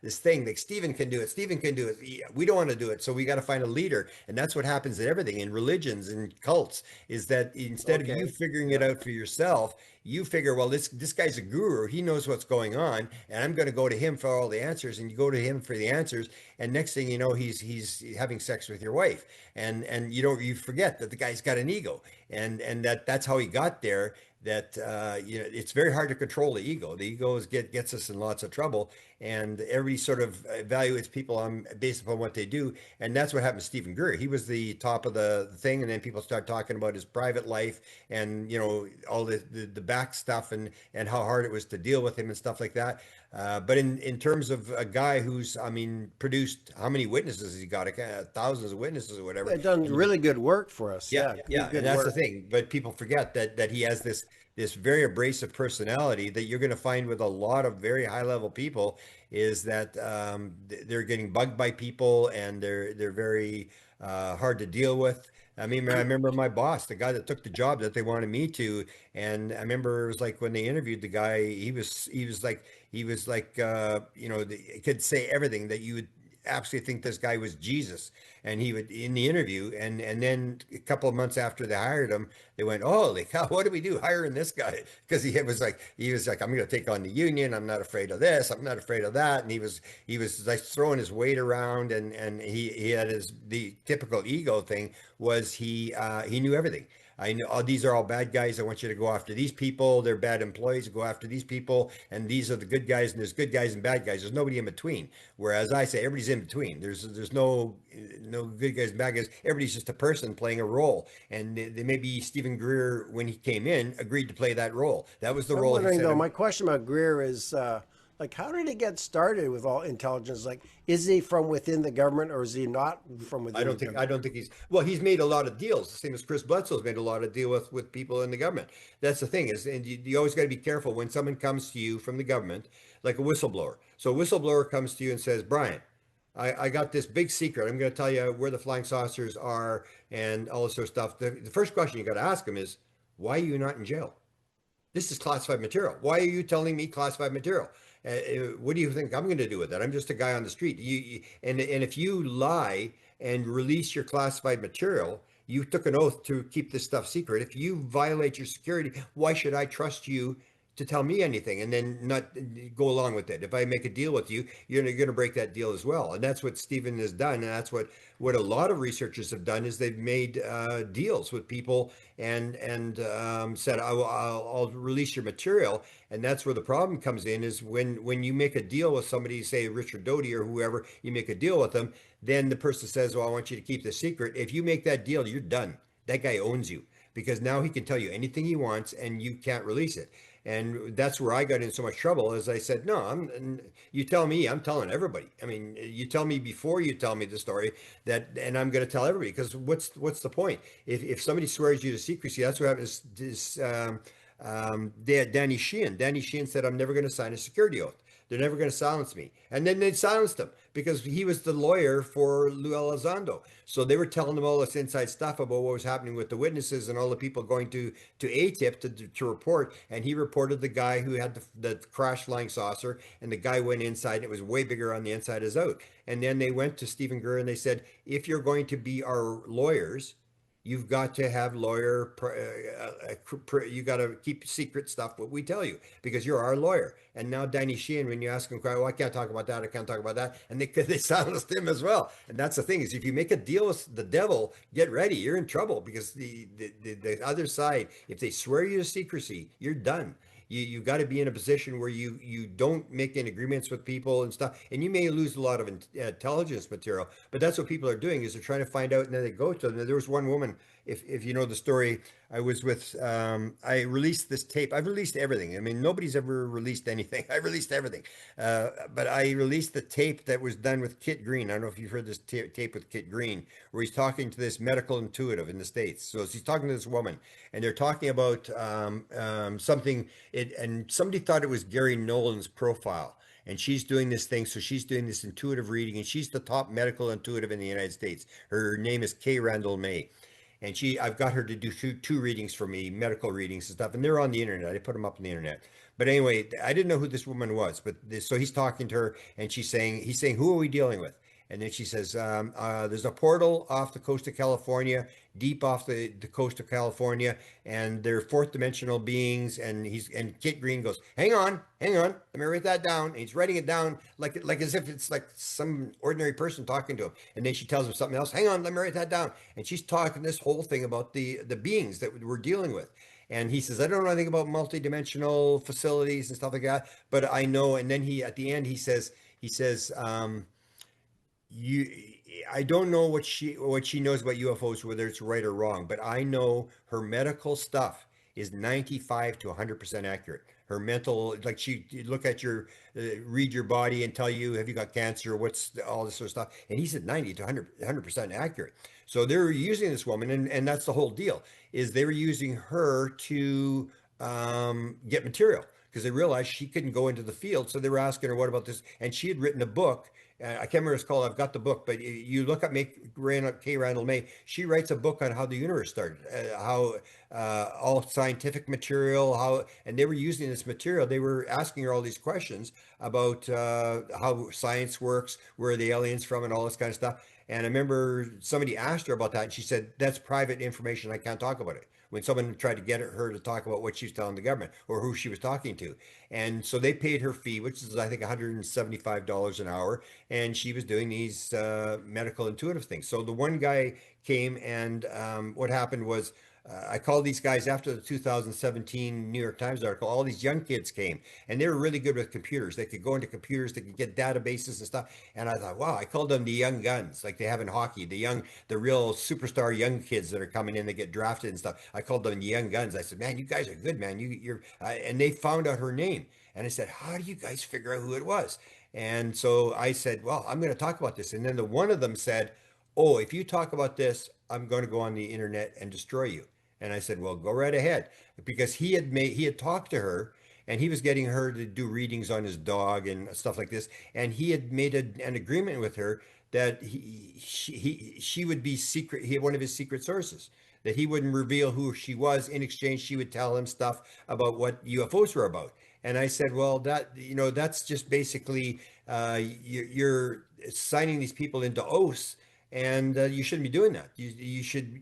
thing like Stephen can do it. Stephen can do it. We don't want to do it, so we got to find a leader. And that's what happens in everything, in religions and cults, is that instead of you figuring it out for yourself, you figure, well, this guy's a guru. He knows what's going on, and I'm going to go to him for all the answers. And you go to him for the answers, and next thing you know, he's having sex with your wife, and you forget that the guy's got an ego, and that's how he got there. That it's very hard to control the ego. The ego gets us in lots of trouble, and everybody sort of evaluates people on based upon what they do, and that's what happened to Stephen Greer. He was the top of the thing, and then people start talking about his private life and all the back stuff and how hard it was to deal with him and stuff like that. But in terms of a guy who's, I mean, produced how many witnesses has he got? Thousands of witnesses or whatever. They've done really good work for us. Yeah, Good and that's work. the thing. But people forget that he has this very abrasive personality that you're going to find with a lot of very high level people, is that they're getting bugged by people, and they're very hard to deal with. I mean, I remember my boss, the guy that took the job that they wanted me to, and I remember it was like when they interviewed the guy, he could say everything that you would absolutely think this guy was Jesus. And he would, in the interview, and then a couple of months after they hired him, they went, "Holy cow, what do we do hiring this guy?" Because he was like, "I'm going to take on the union. I'm not afraid of this. I'm not afraid of that." And he was like throwing his weight around, and he had the typical ego thing was he knew everything. I know, oh, these are all bad guys. I want you to go after these people. They're bad employees. Go after these people. And these are the good guys. And there's good guys and bad guys. There's nobody in between. Whereas I say everybody's in between. There's no good guys and bad guys. Everybody's just a person playing a role. And they maybe Stephen Greer, when he came in, agreed to play that role. That was the I'm role. wondering though. My question about Greer is like, how did he get started with all intelligence? Like, is he from within the government, or is he not from within? I don't think he's made a lot of deals, the same as Chris Bledsoe's made a lot of deal with people in the government. That's the thing is, and you always got to be careful when someone comes to you from the government, like a whistleblower. So a whistleblower comes to you and says, "Brian, I got this big secret. I'm going to tell you where the flying saucers are and all this sort of stuff." The first question you got to ask him is, "Why are you not in jail? This is classified material. Why are you telling me classified material? What do you think I'm going to do with that? I'm just a guy on the street." And if you lie and release your classified material, you took an oath to keep this stuff secret. If you violate your security, why should I trust you to tell me anything and then not go along with it? If I make a deal with you, you're going to break that deal as well. And that's what Stephen has done. And that's what a lot of researchers have done, is they've made deals with people and said, I'll release your material. And that's where the problem comes in, is when you make a deal with somebody, say Richard Doty or whoever, you make a deal with them, then the person says, "Well, I want you to keep this secret." If you make that deal, you're done. That guy owns you, because now he can tell you anything he wants and you can't release it. And that's where I got in so much trouble, as I said, "No, you tell me, I'm telling everybody. I mean, you tell me before you tell me the story, and I'm going to tell everybody, because what's the point? If somebody swears you to secrecy, that's what happens. Danny Sheehan. Danny Sheehan said, "I'm never going to sign a security oath. They're never going to silence me." And then they silenced him because he was the lawyer for Lou Elizondo. So they were telling him all this inside stuff about what was happening with the witnesses and all the people going to ATIP to report. And he reported the guy who had the crash flying saucer, and the guy went inside, and it was way bigger on the inside as out. And then they went to Stephen Greer and they said, "If you're going to be our lawyers, you've got to have you got to keep secret stuff what we tell you because you're our lawyer. And now Danny Sheehan, when you ask him, well, I can't talk about that, I can't talk about that, and they silenced him as well. And that's the thing is, if you make a deal with the devil, get ready, you're in trouble because the other side, if they swear you to secrecy, you're done. You got to be in a position where you don't make any agreements with people and stuff, and you may lose a lot of intelligence material. But that's what people are doing is they're trying to find out, and then they go to them. There was one woman, if you know the story, I was with I released this tape. I've released everything. I mean, nobody's ever released anything. I released everything, but I released the tape that was done with Kit Green. I don't know if you've heard this tape with Kit Green, where he's talking to this medical intuitive in the States. So he's talking to this woman, and they're talking about something. And somebody thought it was Gary Nolan's profile. And she's doing this thing. So she's doing this intuitive reading, and she's the top medical intuitive in the United States. Her name is Kay Randall May. And I've got her to do two readings for me, medical readings and stuff. And they're on the internet. I put them up on the internet. But anyway, I didn't know who this woman was. So he's talking to her, and he's saying, who are we dealing with? And then she says, there's a portal off the coast of California, deep off the coast of California, and they're fourth dimensional beings. And Kit Green goes, hang on, let me write that down. And he's writing it down like as if it's like some ordinary person talking to him. And then she tells him something else. Hang on, let me write that down. And she's talking this whole thing about the beings that we're dealing with. And he says, I don't know anything about multidimensional facilities and stuff like that, but I know. And then at the end, he says, I don't know what she knows about UFOs, whether it's right or wrong, but I know her medical stuff is 95 to 100% accurate. Her mental, like she look at read your body and tell you, have you got cancer? What's all this sort of stuff? And he said 90 to 100% accurate. So they're using this woman, and that's the whole deal, is they were using her to get material because they realized she couldn't go into the field. So they were asking her, what about this? And she had written a book. I can't remember what it's called. I've got the book, but you look up Kay Randall May. She writes a book on how the universe started, how all scientific material, and they were using this material. They were asking her all these questions about how science works, where are the aliens from, and all this kind of stuff. And I remember somebody asked her about that, and she said, that's private information. I can't talk about it. When someone tried to get her to talk about what she was telling the government or who she was talking to. And so they paid her fee, which is, I think, $175 an hour. And she was doing these medical intuitive things. So the one guy came, and what happened was, I called these guys after the 2017 New York Times article. All these young kids came, and they were really good with computers. They could go into computers, they could get databases and stuff. And I thought, wow, I called them the young guns, like they have in hockey, the real superstar young kids that are coming in, they get drafted and stuff. I called them the young guns. I said, man, you guys are good, man. And they found out her name. And I said, how do you guys figure out who it was? And so I said, well, I'm going to talk about this. And then one of them said, oh, if you talk about this, I'm going to go on the internet and destroy you. And I said, well, go right ahead, because he had talked to her, and he was getting her to do readings on his dog and stuff like this. And he had made an agreement with her that she would be secret. He had one of his secret sources, that he wouldn't reveal who she was. In exchange, she would tell him stuff about what UFOs were about. And I said, well, that's just basically you're signing these people into oaths, and you shouldn't be doing that. You should,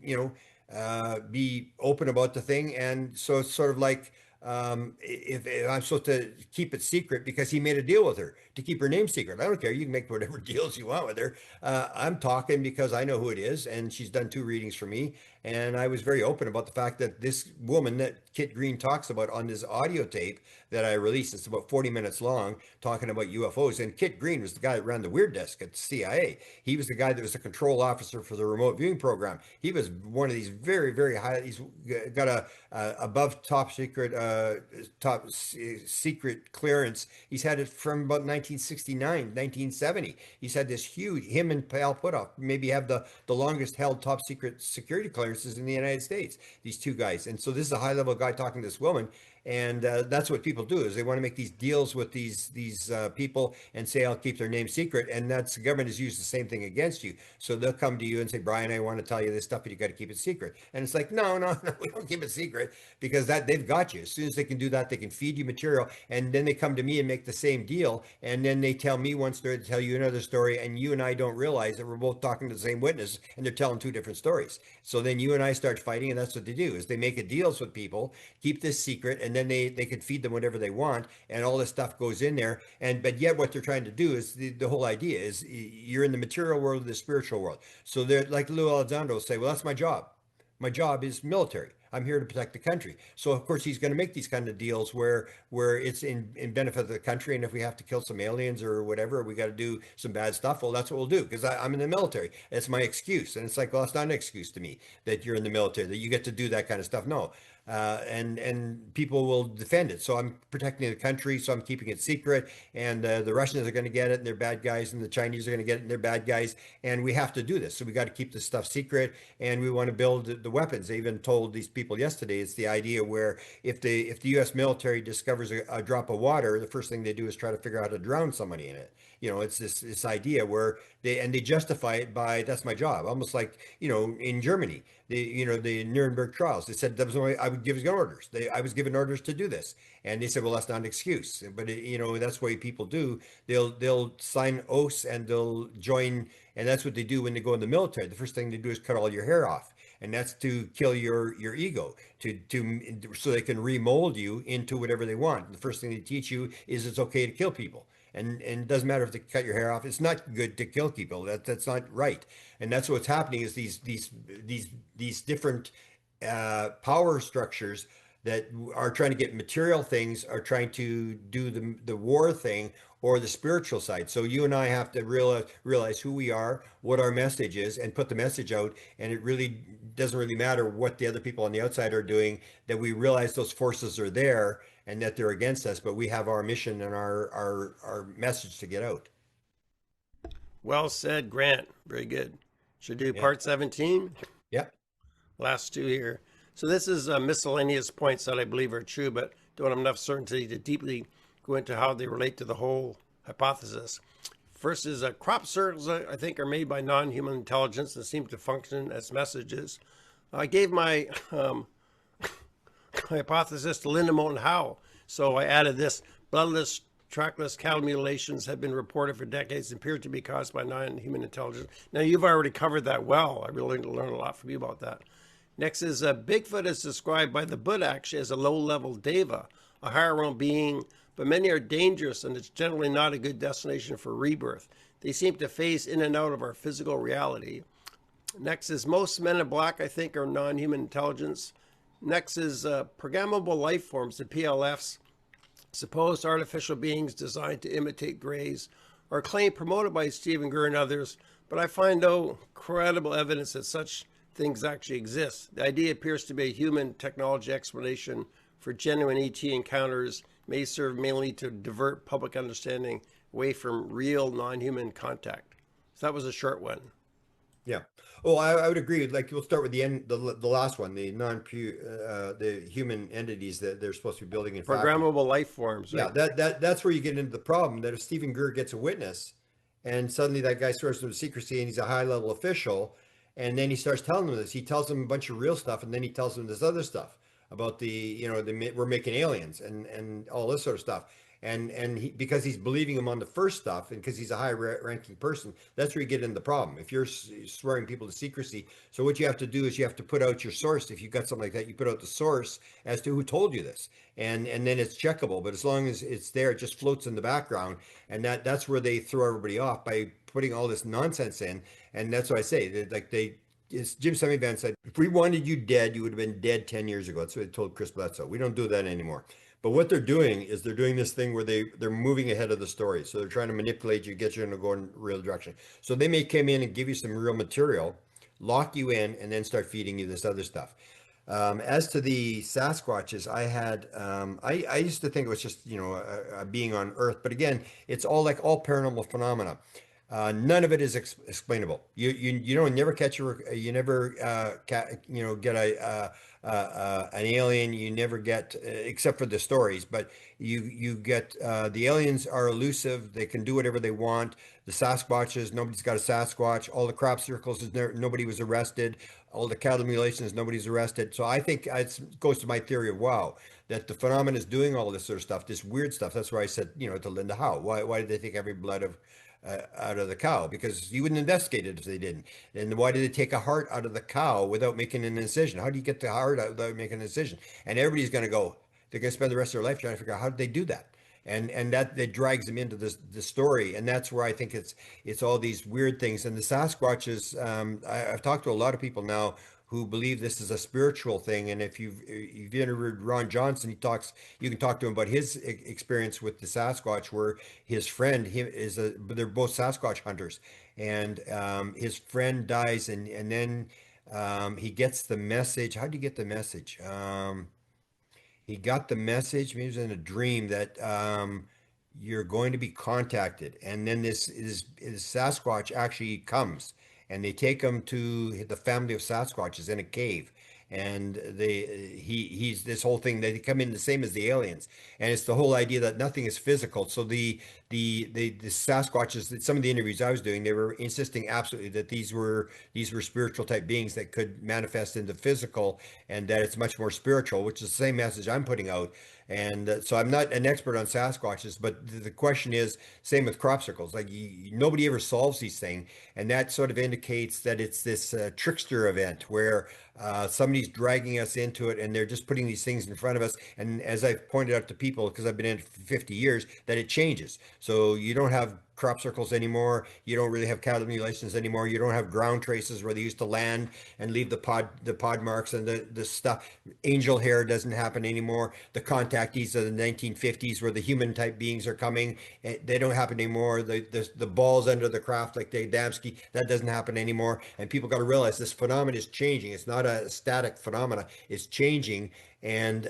be open about the thing. And so it's sort of like, if I'm supposed to keep it secret because he made a deal with her to keep her name secret. I don't care. You can make whatever deals you want with her. I'm talking because I know who it is, and she's done 2 readings for me. And I was very open about the fact that this woman that Kit Green talks about on this audio tape that I released, it's about 40 minutes long, talking about UFOs. And Kit Green was the guy that ran the Weird Desk at the CIA. He was the guy that was the control officer for the remote viewing program. He was one of these very, very high, he's got a above top secret clearance. He's had it from about 1969, 1970. He's had this huge, him and Pal Puthoff maybe have the longest held top secret security clearances in the United States, these 2 guys. And so this is a high level guy talking to this woman. And that's what people do, is they want to make these deals with these people and say, I'll keep their name secret. And that's, the government has used the same thing against you. So they'll come to you and say, Brian, I want to tell you this stuff, but you got to keep it secret. And it's like, no, we don't keep it secret, because they've got you. As soon as they can do that, they can feed you material. And then they come to me and make the same deal. And then they tell me one story, to tell you another story. And you and I don't realize that we're both talking to the same witness, and they're telling 2 different stories. So then you and I start fighting, and that's what they do, is they make a deals with people, keep this secret, and then they can feed them whatever they want, and all this stuff goes in there. And but yet what they're trying to do is the whole idea is you're in the material world or the spiritual world. So they're like Lou Elizondo will say, well, that's my job. My job is military. I'm here to protect the country. So of course he's going to make these kind of deals where it's in benefit of the country. And if we have to kill some aliens or whatever, we got to do some bad stuff. Well, that's what we'll do because I'm in the military. It's my excuse. And it's like, well, it's not an excuse to me that you're in the military, that you get to do that kind of stuff. No. And people will defend it. So I'm protecting the country. So I'm keeping it secret. And the Russians are going to get it, and they're bad guys, and the Chinese are going to get it, and they're bad guys. And we have to do this. So we got to keep this stuff secret, and we want to build the weapons. They even told these people yesterday it's the idea where if the U.S. military discovers a drop of water, the first thing they do is try to figure out how to drown somebody in it. It's this idea where they justify it by that's my job, almost like in Germany, the Nuremberg trials. They said that was only I would give orders. I was given orders to do this, and they said, well, that's not an excuse. But that's what people do. They'll sign oaths and they'll join, and that's what they do when they go in the military. The first thing they do is cut all your hair off. And that's to kill your ego, so they can remold you into whatever they want. The first thing they teach you is it's okay to kill people. And it doesn't matter if they cut your hair off. It's not good to kill people. That's not right. And that's what's happening is these different power structures that are trying to get material things are trying to do the war thing or the spiritual side. So you and I have to realize who we are, what our message is, and put the message out. And it really doesn't really matter what the other people on the outside are doing, that we realize those forces are there and that they're against us, but we have our mission and our message to get out. Well said, Grant. Very good. Should do Yeah. part 17. Yeah. Last two here. So this is miscellaneous points that I believe are true, but don't have enough certainty to deeply go into how they relate to the whole hypothesis. First is crop circles, I think, are made by non-human intelligence and seem to function as messages. I gave my hypothesis to Linda Moulton Howe, so I added this. Bloodless, trackless cattle mutilations have been reported for decades and appear to be caused by non-human intelligence. Now, you've already covered that well. I really learned a lot from you about that. Next is Bigfoot is described by the Buddha actually as a low-level deva, a higher realm being, but many are dangerous and it's generally not a good destination for rebirth. They seem to phase in and out of our physical reality. Next is most men in black, I think, are non-human intelligence. Next is programmable life forms, the PLFs, supposed artificial beings designed to imitate greys, are claimed promoted by Stephen Greer and others, but I find no credible evidence that such things actually exist. The idea appears to be a human technology explanation for genuine ET encounters, may serve mainly to divert public understanding away from real non-human contact. So that was a short one. Yeah. Oh, I would agree. Like we'll start with the end, the last one, the human entities that they're supposed to be building in programmable life forms. Right? Yeah, that's where you get into the problem. That if Stephen Greer gets a witness, and suddenly that guy swears to secrecy, and he's a high level official, and then he starts telling them this. He tells them a bunch of real stuff, and then he tells them this other stuff about we're making aliens and all this sort of stuff. And because he's believing him on the first stuff, and because he's a high-ranking person, that's where you get into the problem. If you're swearing people to secrecy, so what you have to do is you have to put out your source. If you've got something like that, you put out the source as to who told you this, and then it's checkable. But as long as it's there, it just floats in the background, and that's where they throw everybody off by putting all this nonsense in. And that's what I say. Jim Semivan said, if we wanted you dead, you would have been dead 10 years ago. That's what I told Chris Bledsoe. We don't do that anymore. But what they're doing is they're doing this thing where they're moving ahead of the story. So they're trying to manipulate you, get you to go in real direction. So they may come in and give you some real material, lock you in, and then start feeding you this other stuff. As to the Sasquatches, I used to think it was just, a being on Earth. But again, it's all paranormal phenomena. None of it is explainable. You don't never catch you never get an alien. You never get except for the stories, but you get the aliens are elusive. They can do whatever they want. The Sasquatches, nobody's got a Sasquatch. All the crop circles, nobody was arrested. All the cattle mutilations, nobody's arrested. So I think it goes to my theory of that the phenomenon is doing all this sort of stuff, this weird stuff. That's why I said, to Linda Howe, why did they think every blood of out of the cow because you wouldn't investigate it if they didn't. And why did they take a heart out of the cow without making an incision? How do you get the heart out without making an incision? And everybody's going to go, they're going to spend the rest of their life trying to figure out how did they do that? And that drags them into the story, and that's where I think it's all these weird things. And the Sasquatches, I've talked to a lot of people now who believe this is a spiritual thing. And if you've interviewed Ron Johnson, you can talk to him about his experience with the Sasquatch, where his friend they're both Sasquatch hunters, and his friend dies, and then he gets the message. How do you get the message? He got the message, maybe it was in a dream, that you're going to be contacted. And then this Sasquatch actually comes and they take him to the family of Sasquatches in a cave. And he's this whole thing, they come in the same as the aliens. And it's the whole idea that nothing is physical. So the Sasquatches, some of the interviews I was doing, they were insisting absolutely that these were spiritual type beings that could manifest into physical, and that it's much more spiritual, which is the same message I'm putting out. And so I'm not an expert on Sasquatches, but the question is, same with crop circles. Like nobody ever solves these things, and that sort of indicates that it's this trickster event where somebody's dragging us into it, and they're just putting these things in front of us. And as I've pointed out to people, because I've been in it for 50 years, that it changes. So you don't have crop circles anymore. You don't really have cattle mutilations anymore. You don't have ground traces where they used to land and leave the pod marks and the stuff. Angel hair doesn't happen anymore. The contactees of the 1950s, where the human type beings are coming, they don't happen anymore. The balls under the craft like the Adamski, that doesn't happen anymore. And people got to realize this phenomenon is changing. It's not a static phenomena. It's changing. And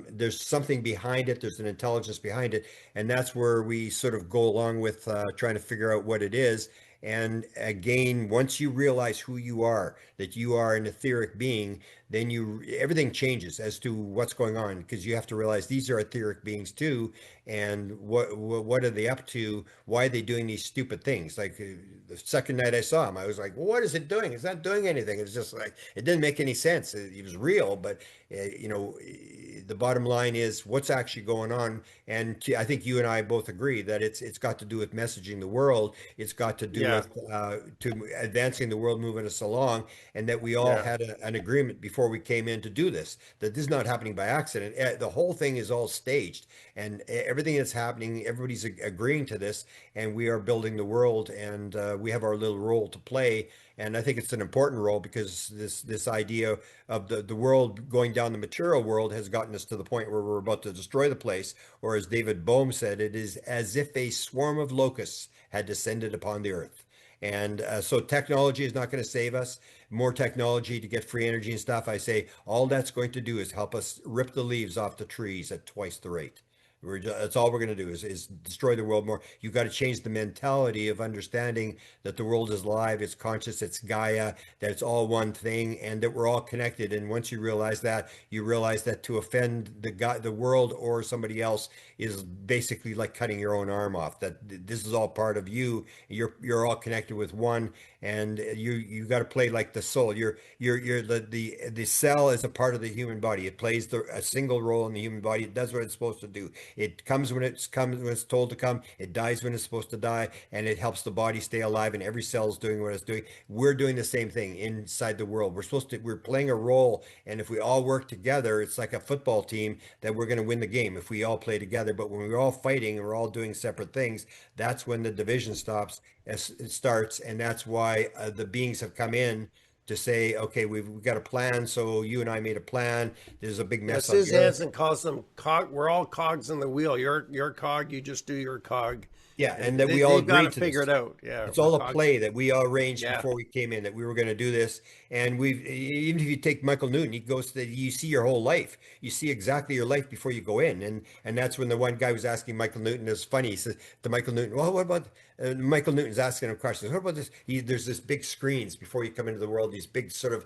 there's something behind it. There's an intelligence behind it. And that's where we sort of go along with trying to figure out what it is. And again, once you realize who you are, that you are an etheric being, then everything changes as to what's going on, because you have to realize these are etheric beings too, and what are they up to? Why are they doing these stupid things? Like the second night I saw him, I was like, well, what is it doing? It's not doing anything. It's just like it didn't make any sense. It was real, but the bottom line is what's actually going on. And I think you and I both agree that it's got to do with messaging the world. It's got to do with to advancing the world, moving us along, and that we all had an agreement before we came in to do this, that this is not happening by accident. The whole thing is all staged, and everything that's happening, everybody's agreeing to this, and we are building the world, and we have our little role to play. And I think it's an important role, because this idea of the world going down the material world has gotten us to the point where we're about to destroy the place. Or as David Bohm said, it is as if a swarm of locusts had descended upon the earth. And so technology is not going to save us. More technology to get free energy and stuff. I say all that's going to do is help us rip the leaves off the trees at twice the rate. That's all we're going to do is destroy the world more. You've got to change the mentality of understanding that the world is live, it's conscious, it's Gaia, that it's all one thing, and that we're all connected. And once you realize that, you realize that to offend the world or somebody else is basically like cutting your own arm off. That this is all part of you. You're all connected with one, and you got to play like the soul. The cell is a part of the human body. It plays a single role in the human body. It does what it's supposed to do. It comes when it's told to come. It dies when it's supposed to die, and it helps the body stay alive. And every cell is doing what it's doing. We're doing the same thing inside the world. We're playing a role, and if we all work together, it's like a football team that we're going to win the game if we all play together. But when we're all fighting and we're all doing separate things, that's when the division stops. As it starts, and that's why the beings have come in to say, okay, we've got a plan. So you and I made a plan. There's a big mess on Susie the earth. Hansen calls them cog. We're all cogs in the wheel. You're cog. You just do your cog. Yeah, and that we all They've got to agreed to figure this. it out. Yeah, It's we're all a cogs. play that we all arranged Yeah, before we came in, that we were going to do this. And even if you take Michael Newton, he goes to you see your whole life. You see exactly your life before you go in. And that's when the one guy was asking Michael Newton, it's funny. He says to Michael Newton, well, what about Michael Newton's asking him questions. What about this? There's this big screens before you come into the world, these big sort of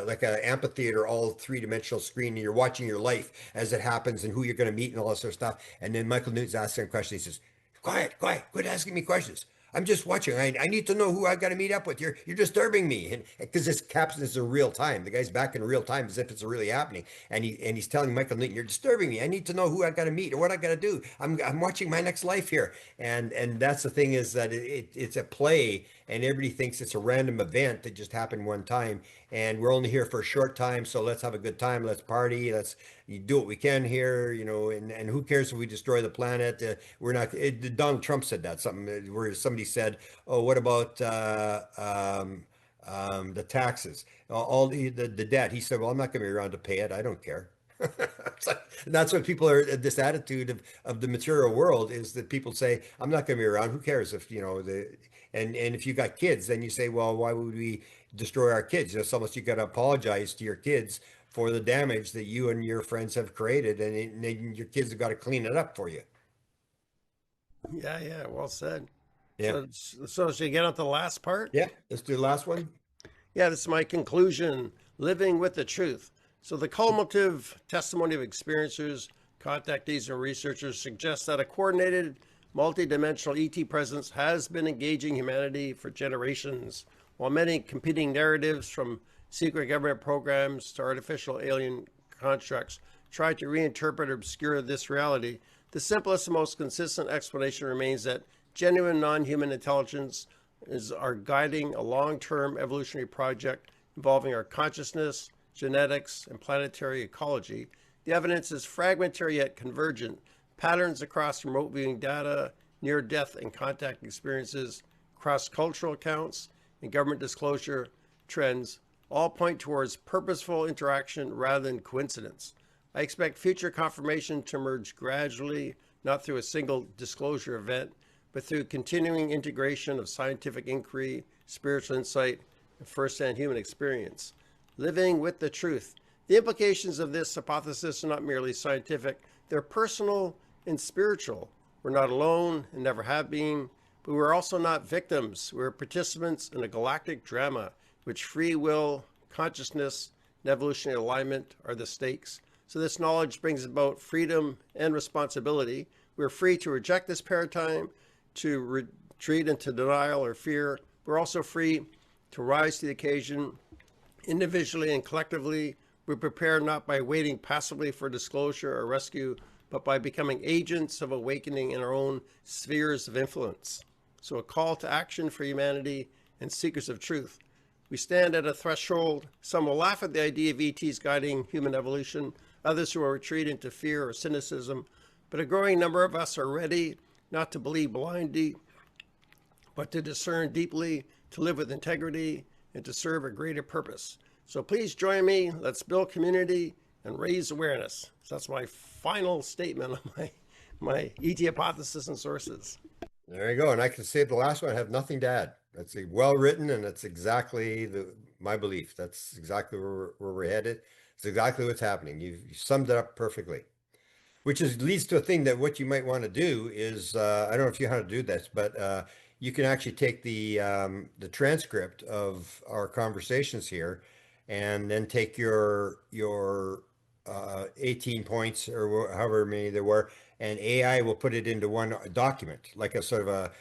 like an amphitheater, all three-dimensional screen, and you're watching your life as it happens and who you're going to meet and all that sort of stuff. And then Michael Newton's asking him questions. He says, quiet, quiet, quit asking me questions. I'm just watching. I need to know who I got to meet up with. You're disturbing me. And because this caption is in real time. The guy's back in real time as if it's really happening. And he's telling Michael Newton, you're disturbing me. I need to know who I got to meet or what I got to do. I'm watching my next life here. And that's the thing, is that it's a play, and everybody thinks it's a random event that just happened one time, and we're only here for a short time, so let's have a good time, let's party, let's do what we can here, and who cares if we destroy the planet? We're not. Donald Trump said that, something where somebody said, "Oh, what about the taxes, all the debt?" He said, "Well, I'm not going to be around to pay it. I don't care." It's like, that's what people are. This attitude of the material world is that people say, "I'm not going to be around. Who cares if and if you got kids, then you say, well, why would we destroy our kids? It's almost, you got to apologize to your kids for the damage that you and your friends have created, and then your kids have got to clean it up for you." Yeah, yeah, well said. Yeah. So should we get on to the last part? Yeah. Let's do the last one. Yeah, this is my conclusion, living with the truth. So the cumulative testimony of experiencers, contactees, and researchers suggests that a coordinated, multidimensional ET presence has been engaging humanity for generations, while many competing narratives, from secret government programs to artificial alien constructs, try to reinterpret or obscure this reality. The simplest and most consistent explanation remains that genuine non-human intelligence is our guiding a long-term evolutionary project involving our consciousness, genetics, and planetary ecology. The evidence is fragmentary yet convergent. Patterns across remote viewing data, near-death and contact experiences, cross-cultural accounts, and government disclosure trends all point towards purposeful interaction rather than coincidence. I expect future confirmation to emerge gradually, not through a single disclosure event, but through continuing integration of scientific inquiry, spiritual insight, and first-hand human experience. Living with the truth. The implications of this hypothesis are not merely scientific, they're personal and spiritual. We're not alone and never have been, but we're also not victims. We're participants in a galactic drama, which free will, consciousness, and evolutionary alignment are the stakes. So this knowledge brings about freedom and responsibility. We're free to reject this paradigm, to retreat into denial or fear. We're also free to rise to the occasion individually and collectively. We prepare not by waiting passively for disclosure or rescue, but by becoming agents of awakening in our own spheres of influence. So a call to action for humanity and seekers of truth. We stand at a threshold. Some will laugh at the idea of ETs guiding human evolution, others who will retreat into fear or cynicism, but a growing number of us are ready not to believe blindly, but to discern deeply, to live with integrity, and to serve a greater purpose. So please join me. Let's build community and raise awareness. So that's my final statement on my ET hypothesis and sources. There you go. And I can say the last one, I have nothing to add. That's well written, and that's exactly my belief. That's exactly where we're headed. It's exactly what's happening. You summed it up perfectly. Which leads to a thing that what you might want to do is, I don't know if you know how to do this, but you can actually take the transcript of our conversations here, and then take your 18 points or however many there were, and AI will put it into one document, like a sort of a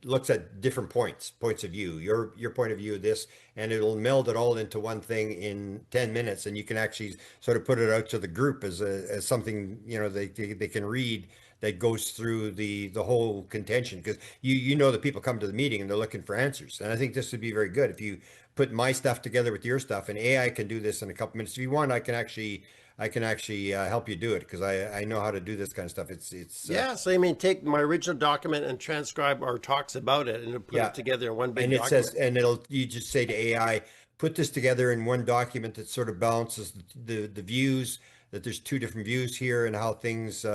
looks at different points of view, your point of view of this, and it'll meld it all into one thing in 10 minutes, and you can actually sort of put it out to the group as something they can read, that goes through the whole contention, because the people come to the meeting and they're looking for answers. And I think this would be very good if you put my stuff together with your stuff, and AI can do this in a couple minutes. If you want, I can actually help you do it, because I know how to do this kind of stuff. It's Yeah, so you mean take my original document and transcribe our talks about it and put it together in one big and it document. says, and you just say to AI, put this together in one document that sort of balances the views, that there's two different views here and how things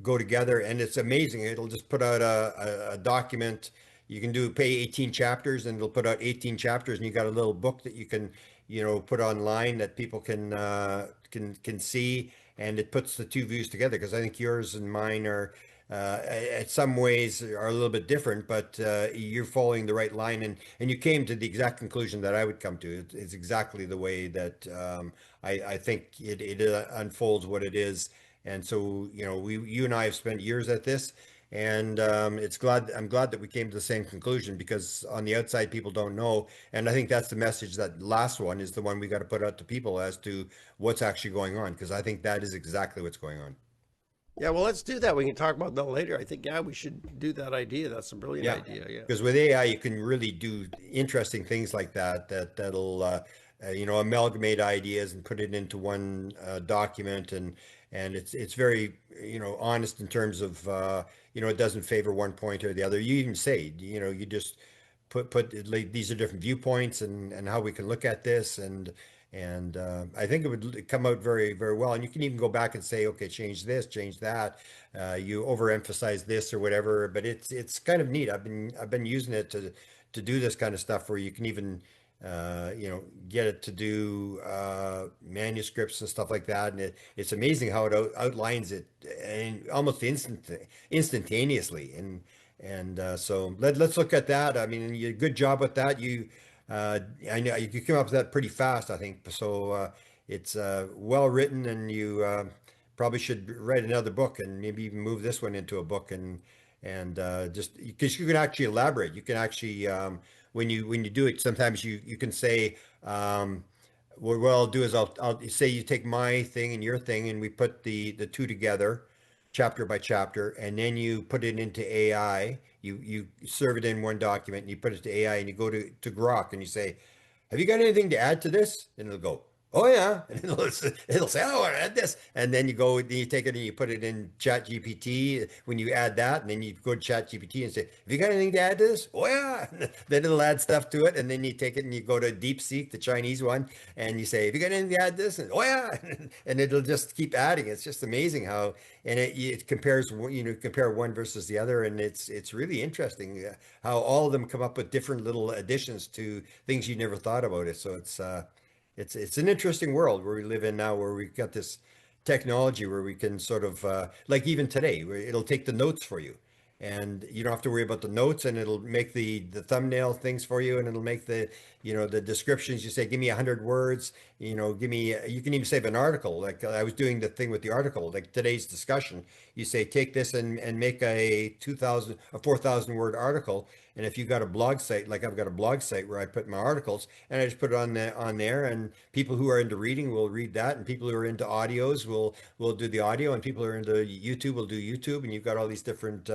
go together. And it's amazing. It'll just put out a document. You can pay 18 chapters, and it'll put out 18 chapters, and you got a little book that you can put online that people can see, and it puts the two views together, because I think yours and mine are at some ways are a little bit different, but you're following the right line, and you came to the exact conclusion that I would come to. It's exactly the way that I think it unfolds what it is. And so you and I have spent years at this, And I'm glad that we came to the same conclusion, because on the outside people don't know, and I think that's the message. That last one is the one we got to put out to people as to what's actually going on, because I think that is exactly what's going on. Yeah, well, let's do that. We can talk about that later. I think, yeah, we should do that idea. That's a brilliant Yeah, idea. Yeah. because with AI you can really do interesting things like that. That'll amalgamate ideas and put it into one document, and it's very honest in terms of it doesn't favor one point or the other. You even say you just put like, these are different viewpoints, and how we can look at this, and I think it would come out very, very well. And you can even go back and say, okay, change this, change that. You overemphasize this or whatever, but it's kind of neat. I've been using it to do this kind of stuff, where you can even get it to do manuscripts and stuff like that. And it's amazing how it outlines it, and almost instantaneously. So let's look at that. I mean, you good job with that. I know you came up with that pretty fast, I think. So it's well written, and you probably should write another book, and maybe even move this one into a book, and just because you can actually elaborate. You can actually when you do it, sometimes you can say. What I'll do is I'll say you take my thing and your thing, and we put the two together, chapter by chapter, and then you put it into AI. You serve it in one document, and you put it to AI, and you go to Grok, and you say, have you got anything to add to this? And it'll go, oh yeah. And it'll say, oh, I add this. And then you take it and you put it in Chat GPT when you add that. And then you go to Chat GPT and say, have you got anything to add to this? Oh yeah. Then it'll add stuff to it. And then you take it and you go to DeepSeek, the Chinese one, and you say, have you got anything to add to this? And oh yeah. And it'll just keep adding. It's just amazing how, and it compares, compare one versus the other. And it's really interesting how all of them come up with different little additions to things you never thought about it. So it's an interesting world where we live in now, where we've got this technology where we can sort of like even today, where it'll take the notes for you, and you don't have to worry about the notes, and it'll make the thumbnail things for you, and it'll make the descriptions. You say, give me 100 words, give me. You can even save an article. Like I was doing the thing with the article, like today's discussion. You say, take this and make a 4,000 word article. And if you got a blog site, like I've got a blog site where I put my articles, and I just put it on there, and people who are into reading will read that, and people who are into audios will do the audio, and people who are into YouTube will do YouTube, and you've got all these different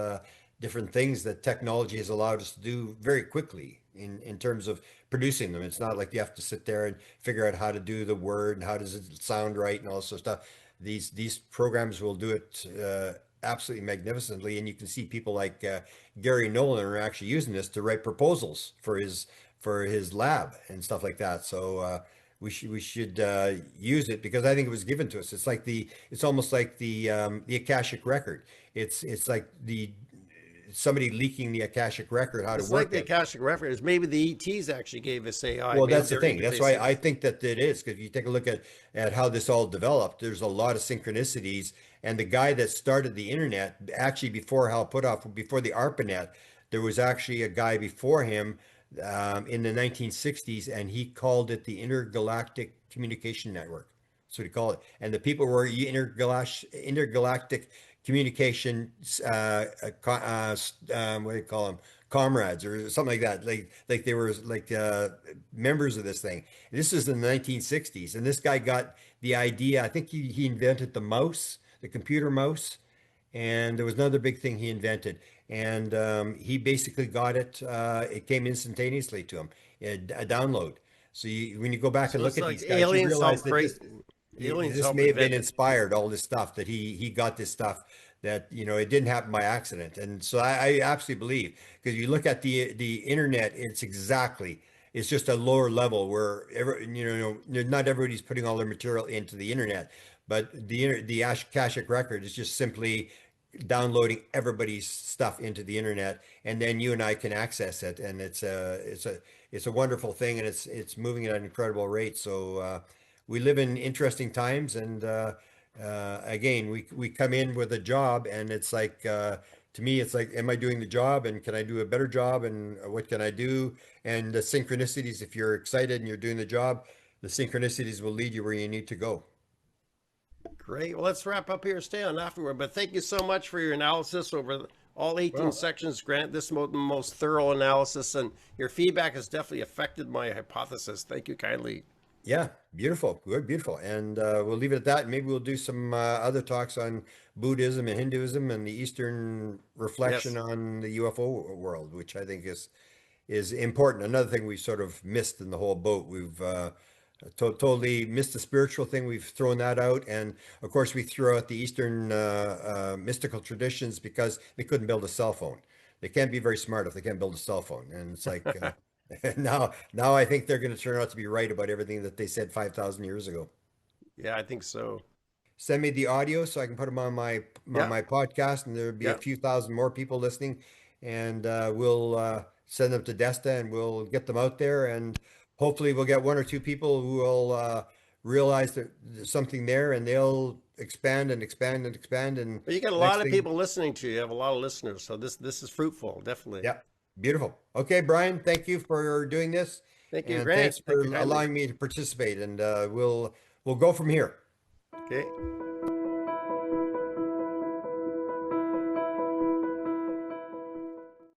things that technology has allowed us to do very quickly in terms of producing them. It's not like you have to sit there and figure out how to do the word and how does it sound right and all this sort of stuff. These programs will do it absolutely magnificently, and you can see people like Gary Nolan are actually using this to write proposals for his lab and stuff like that. So we should use it, because I think it was given to us. It's almost like the Akashic record. It's like the somebody leaking the Akashic record, how to It's like work the it. Akashic reference. Maybe the ETs actually gave us AI. Well, Maybe that's the their thing. That's why I interfaces. think that it is, because if you take a look at how this all developed, there's a lot of synchronicities. And the guy that started the internet, actually before Hal Puthoff, before the ARPANET, there was actually a guy before him in the 1960s, and he called it the Intergalactic Communication Network. That's what he called it. And the people were intergalactic communication, what do you call them? Comrades or something like that. Like they were like members of this thing. This is in the 1960s, and this guy got the idea. I think he invented the mouse, the computer mouse, and there was another big thing he invented, and he basically got it. It came instantaneously to him, a download. So when you go back and So look it's at like these guys, you aliens realize help that create. this Aliens this help may have been invent it. inspired, all this stuff that he got this stuff, that it didn't happen by accident. And so I absolutely believe, because you look at the internet, it's just a lower level where not everybody's putting all their material into the internet, but the Akashic record is just simply downloading everybody's stuff into the internet, and then you and I can access it, and it's a wonderful thing, and it's moving at an incredible rate. So we live in interesting times, and again, we come in with a job, and it's like to me, it's like, am I doing the job, and can I do a better job, and what can I do? And the synchronicities, if you're excited and you're doing the job, the synchronicities will lead you where you need to go. Great. Well, let's wrap up here. Stay on afterward. But thank you so much for your analysis over all 18 Well, sections. Grant this most thorough analysis, and your feedback has definitely affected my hypothesis. Thank you kindly. yeah, beautiful, good, beautiful. And we'll leave it at that. Maybe we'll do some other talks on Buddhism and Hinduism and the Eastern reflection Yes. on the UFO world, which I think is important. Another thing we sort of missed in the whole boat. We've totally missed the spiritual thing. We've thrown that out, and of course we threw out the Eastern mystical traditions because they couldn't build a cell phone. They can't be very smart if they can't build a cell phone. And it's like now I think they're going to turn out to be right about everything that they said 5,000 years ago. Yeah, I think so. Send me the audio so I can put them on Yeah. my podcast, and there'll be a Yeah. few thousand more people listening, and we'll send them to Desta, and we'll get them out there, and hopefully we'll get one or two people who will realize that there's something there, and they'll expand and expand and expand, and But you got a next lot of thing, people listening to you. You have a lot of listeners, so this is fruitful, definitely. yeah, beautiful. Okay, Brian, thank you for doing this, Thank you, and Grant. thanks Thank for you kindly. allowing me to participate, and we'll go from here. Okay.